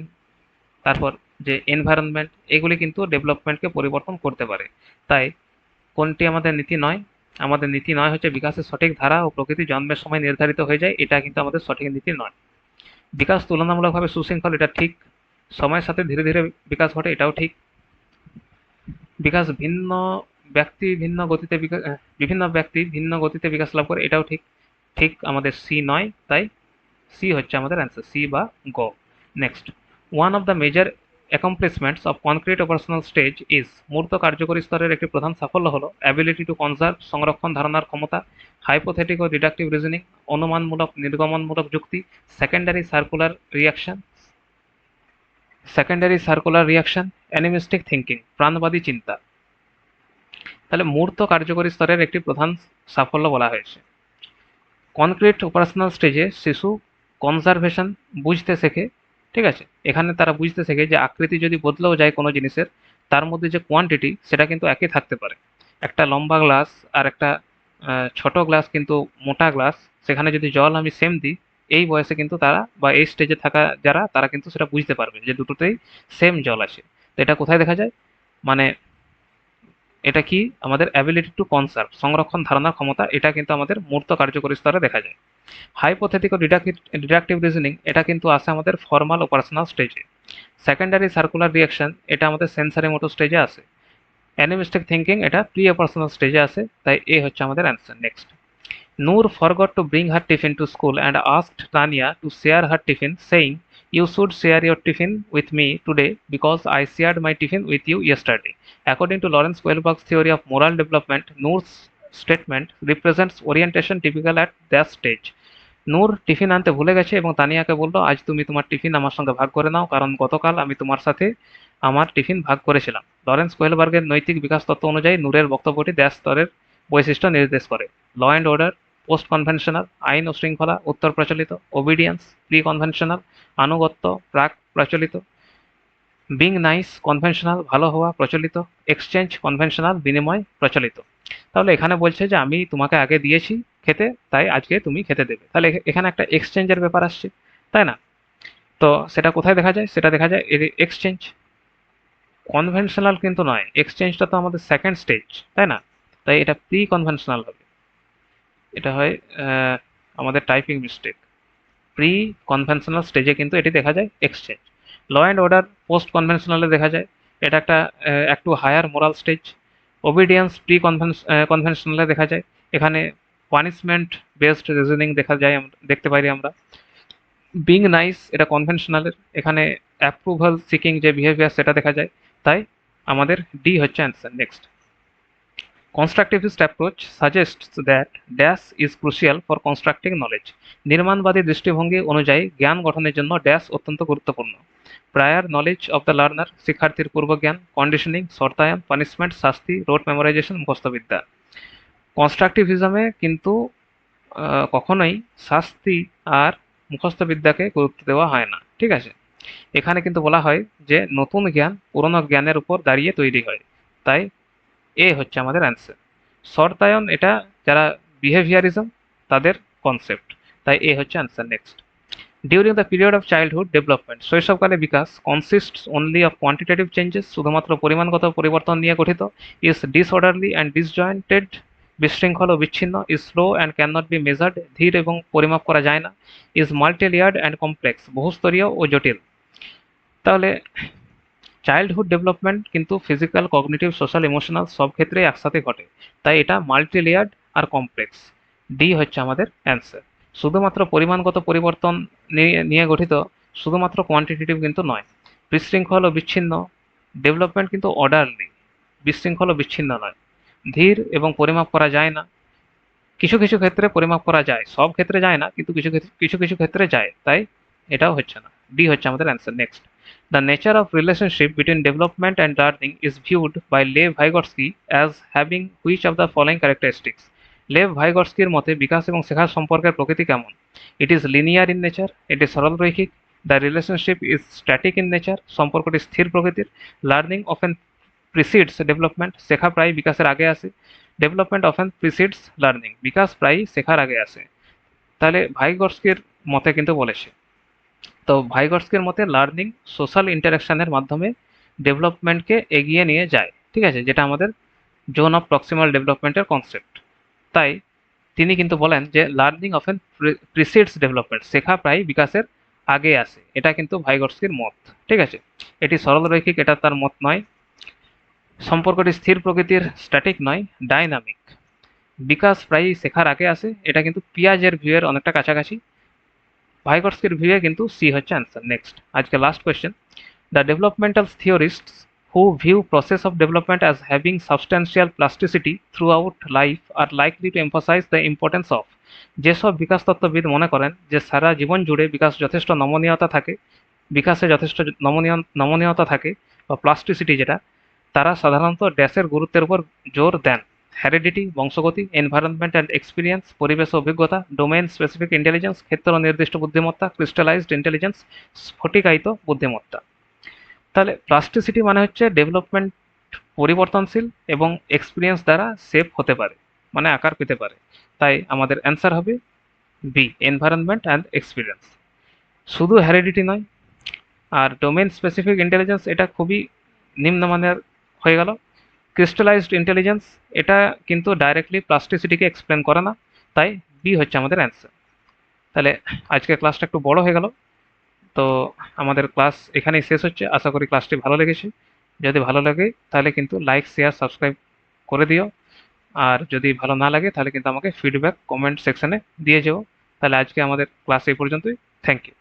তারপর যে এনভায়রনমেন্ট, এগুলি কিন্তু ডেভেলপমেন্টকে পরিবর্তন করতে পারে। তাই কোনটি আমাদের নীতি নয়? আমাদের নীতি নয় হচ্ছে বিকাশের সঠিক ধারা ও প্রকৃতি জন্মের সময় নির্ধারিত হয়ে যায়, এটা কিন্তু আমাদের সঠিক নীতি নয়। বিকাশ তুলনামূলকভাবে সুশৃঙ্খল, এটা ঠিক। সময়ের সাথে ধীরে ধীরে বিকাশ ঘটে, এটাও ঠিক। বিকাশ ভিন্ন ব্যক্তি ভিন্ন গতিতে বিভিন্ন ব্যক্তি ভিন্ন গতিতে বিকাশ লাভ করে, এটাও ঠিক। ঠিক আমাদের সি নয়, তাই সি হচ্ছে আমাদের অ্যান্সার, সি বা গ। Next, one of the major accomplishments of concrete operational stage is, মূর্ত কার্যকরী স্তরের একটি প্রধান সাফল্য হলো অ্যাবিলিটি টু কনজার্ভ, সংরক্ষণ ধারণার ক্ষমতা। হাইপোথেটিক ও ডিডাকটিভ রিজনিং, অনুমানমূলক নির্গমনমূলক যুক্তি। সেকেন্ডারি সার্কুলার রিয়াকশন, অ্যানিমিস্টিক থিঙ্কিং, প্রাণবাদী চিন্তা। তাহলে মূর্ত কার্যকরী স্তরের একটি প্রধান সাফল্য বলা হয়েছে। কনক্রিট অপারেশনাল স্টেজে শিশু কনজারভেশন বুঝতে শেখে, ঠিক আছে। এখানে তারা বুঝতে শেখে যে আকৃতি যদি বদলেও যায় কোনো জিনিসের, তার মধ্যে যে কোয়ান্টিটি সেটা কিন্তু একই থাকতে পারে। একটা লম্বা গ্লাস আর একটা ছোট গ্লাস কিন্তু মোটা গ্লাস, সেখানে যদি জল আমি সেম দিই, এই বয়সে কিন্তু তারা বা এই স্টেজে থাকা যারা তারা কিন্তু সেটা বুঝতে পারবে যে দুটোতেই সেম জল আছে। তো এটা কোথায় দেখা যায়? মানে এটা কি আমাদের অ্যাবিলিটি টু কনসার্ভ, সংরক্ষণ ধারণার ক্ষমতা, এটা কিন্তু আমাদের মূর্ত কার্যকরী স্তরে দেখা যায়। হাইপোথেটিক ও ডিডাকটিভ রিজনিং, এটা কিন্তু আসে আমাদের ফর্মাল অপারেশনাল স্টেজে। সেকেন্ডারি সার্কুলার রিয়াকশন, এটা আমাদের সেন্সারি মোটর স্টেজে আসে। অ্যানিমিস্টিক থিঙ্কিং, এটা প্রি অপারেশনাল স্টেজে আসে, তাই এ হচ্ছে আমাদের answer. Next, Noor forgot to bring her tiffin to school and asked Tanya to share her tiffin, saying, "You should share your tiffin with me today because I shared my tiffin with you yesterday." According to Lawrence Kohlberg's theory of moral development, Noor's statement represents orientation typical at that stage. Noor tiffin আনতে ভুলে গেছে এবং তানিয়াকে বলল, আজ তুমি তোমার টিফিন আমার সঙ্গে ভাগ করে নাও, কারণ গতকাল আমি তোমার সাথে আমার টিফিন ভাগ করেছিলাম। লরেন্স কোহেলবার্গের নৈতিক বিকাশ তত্ত্ব অনুযায়ী নূরের বক্তব্যটি দেশ স্তরের বৈশিষ্ট্য নির্দেশ করে। Law and order, post conventional, আইন ও শৃঙ্খলা, উত্তর প্রচলিত, ওবিডিয়েন্স, প্রি কনভেনশনাল, আনুগত্য, প্রাক প্রচলিত, বিং নাইস, কনভেনশনাল, ভালো হওয়া, প্রচলিত, এক্সচেঞ্জ, কনভেনশনাল, বিনিময়, প্রচলিত। তাহলে এখানে বলছে যে আমি তোমাকে আগে দিয়েছি খেতে, তাই আজকে তুমি খেতে দেবে। তাহলে এখানে একটা এক্সচেঞ্জের ব্যাপার আসছে, তাই না? তো সেটা কোথায় দেখা যায়? সেটা দেখা যায় এক্সচেঞ্জ। কনভেনশনাল কিন্তু নয়, এক্সচেঞ্জটা তো আমাদের সেকেন্ড স্টেজ, তাই না? তাই এটা প্রি কনভেনশনাল হবে। এটা হয় আমাদের টাইপিং মিস্টেক। প্রি কনভেনশনাল স্টেজে কিন্তু এটি দেখা যায় exchange. Law and order post কনভেনশনালে দেখা যায়, এটা একটা একটু higher moral stage. Obedience pre কনভেনশনালে দেখা যায়, এখানে পানিশমেন্ট বেসড রিজনিং দেখা যায়, দেখতে পারি আমরা। বিং নাইস এটা কনভেনশনালের, এখানে অ্যাপ্রুভাল সিকিং যে বিহেভিয়ার সেটা দেখা যায়। তাই আমাদের ডি হচ্ছে answer. Next, constructivist approach suggests that dash is crucial for constructing knowledge. নির্মাণবাদী দৃষ্টিভঙ্গি অনুযায়ী জ্ঞান গঠনের জন্য ড্যাশ অত্যন্ত গুরুত্বপূর্ণ। Prior knowledge of the learner, শিক্ষার্থীর পূর্বজ্ঞান, কন্ডিশনিং, শর্তায়ন, পানিশমেন্ট, শাস্তি, রোট মেমোরাইজেশন, মুখস্থবিদ্যা। কনস্ট্রাকটিভিজমে কিন্তু কখনোই শাস্তি আর মুখস্থবিদ্যাকে গুরুত্ব দেওয়া হয় না, ঠিক আছে? এখানে কিন্তু বলা হয় যে নতুন জ্ঞান পুরনো জ্ঞানের উপর দাঁড়িয়ে তৈরি হয়। তাই এ হচ্ছে আমাদের অ্যান্সার। শর্তায়ন এটা যারা বিহেভিয়ারিজম তাদের কনসেপ্ট, তাই এ হচ্ছে answer. Next, during the period of childhood development, শৈশবকালে বিকাশ consists only of quantitative changes, শুধুমাত্র পরিমাণগত পরিবর্তন নিয়ে গঠিত। ইজ ডিসঅর্ডারলি অ্যান্ড ডিসজয়েন্টেড, বিশৃঙ্খল ও বিচ্ছিন্ন। Is slow and can not be measured, ধীর এবং পরিমাপ করা যায় না। ইজ মাল্টিলেয়ার্ড অ্যান্ড কমপ্লেক্স, বহুস্তরীয় ও জটিল। তাহলে চাইল্ডহুড ডেভেলপমেন্ট কিন্তু ফিজিক্যাল, কগনিটিভ, সোশ্যাল, ইমোশনাল সব ক্ষেত্রেই একসাথে ঘটে, তাই এটা মাল্টি লেয়ার্ড আর কমপ্লেক্স। ডি হচ্ছে আমাদের অ্যান্সার। শুধুমাত্র পরিমাণগত পরিবর্তন নিয়ে গঠিত, শুধুমাত্র কোয়ান্টিটেটিভ কিন্তু নয়। বিশৃঙ্খল ও বিচ্ছিন্ন, ডেভেলপমেন্ট কিন্তু অর্ডারলি, বিশৃঙ্খল ও বিচ্ছিন্ন নয়। ধীর এবং পরিমাপ করা যায় না, কিছু কিছু ক্ষেত্রে পরিমাপ করা যায়, সব ক্ষেত্রে যায় না, কিন্তু কিছু কিছু ক্ষেত্রে যায়, তাই এটাও হচ্ছে না। ডি হচ্ছে আমাদের answer. Next, the nature of relationship between development and learning is viewed by Lev Vygotsky as having which of the following characteristics. Lev ভাইগটস্কির মতে বিকাশ এবং শেখার সম্পর্কের প্রকৃতি কেমন? It is linear in nature, এটি সরলরৈখিক। The relationship is static in nature, সম্পর্কটি স্থির প্রকৃতির। লার্নিং অফেন প্রিসিডস ডেভেলপমেন্ট, শেখা প্রায় বিকাশের আগে আসে। ডেভেলপমেন্ট অফেন প্রিসিডস লার্নিং, বিকাশ প্রায়ই শেখার আগে আসে। তাহলে ভাইগটস্কির মতে কিন্তু বলেছে। তো ভাইগটস্কির মতে লার্নিং সোশ্যাল ইন্টারাকশনের মাধ্যমে ডেভেলপমেন্টকে এগিয়ে নিয়ে যায়, ঠিক আছে, যেটা আমাদের জোন অফ প্রক্সিমাল ডেভেলপমেন্টের কনসেপ্ট। তাই তিনি কিন্তু বলেন যে লার্নিং অফেন প্রিসিডস ডেভেলপমেন্ট, শেখা প্রায় বিকাশের আগে আসে, এটা কিন্তু ভাইগটস্কির মত, ঠিক আছে। এটি সরলরৈখিক, এটা তার মত নয়। সম্পর্কটি স্থির প্রকৃতির, স্ট্যাটিক নয়, ডাইনামিক। বিকাশ প্রায়ই শেখার আগে আসে, এটা কিন্তু পিয়াজের ভিউয়ের অনেকটা কাছাকাছি। ভাইগটস্কির ভিউয়ে কিন্তু সি হচ্ছে অ্যান্সার। নেক্সট, আজকে last question, the developmental theorists who view process of development as having substantial plasticity throughout life are likely to emphasize the importance of। যেসব বিকাশ তত্ত্ববিদ মনে করেন যে সারা জীবন জুড়ে বিকাশ যথেষ্ট নমনীয়তা থাকে, বিকাশে যথেষ্ট নমনীয়তা থাকে বা প্লাস্টিসিটি যেটা, তারা সাধারণত ড্যাশের গুরুত্বের উপর জোর দেন। হ্যারিডিটি বংশগতি, এনভায়রনমেন্ট অ্যান্ড এক্সপিরিয়েন্স পরিবেশ ও অভিজ্ঞতা, ডোমেইন স্পেসিফিক ইন্টেলিজেন্স ক্ষেত্র নির্দিষ্ট বুদ্ধিমত্তা, ক্রিস্টালাইজড ইন্টেলিজেন্স স্ফটিকায়িত বুদ্ধিমত্তা। তাহলে প্লাস্টিসিটি মানে হচ্ছে ডেভেলপমেন্ট পরিবর্তনশীল এবং এক্সপিরিয়েন্স দ্বারা শেপ হতে পারে, মানে আকার পেতে পারে। তাই আমাদের অ্যান্সার হবে বি, এনভায়রনমেন্ট অ্যান্ড এক্সপিরিয়েন্স। শুধু হ্যারিডিটি নয়, আর ডোমেইন স্পেসিফিক ইন্টেলিজেন্স এটা খুবই নিম্নমানের হয়ে গেল। ক্রিস্টালাইজড ইন্টেলিজেন্স এটা কিন্তু ডাইরেক্টলি প্লাস্টিসিটিকে এক্সপ্লেন করে না, তাই বি হচ্ছে আমাদের অ্যান্সার। তাহলে আজকে ক্লাসটা একটু বড় হয়ে গেল, তো আমাদের ক্লাস এখানেই শেষ হচ্ছে। আশা করি ক্লাসটি ভালো লেগেছে। যদি ভালো লাগে তাহলে কিন্তু লাইক, শেয়ার, সাবস্ক্রাইব করে দিও। আর যদি ভালো না লাগে তাহলে কিন্তু আমাকে ফিডব্যাক কমেন্ট সেকশনে দিয়ে যেও। তাহলে আজকে আমাদের ক্লাস এই পর্যন্তই। Thank you.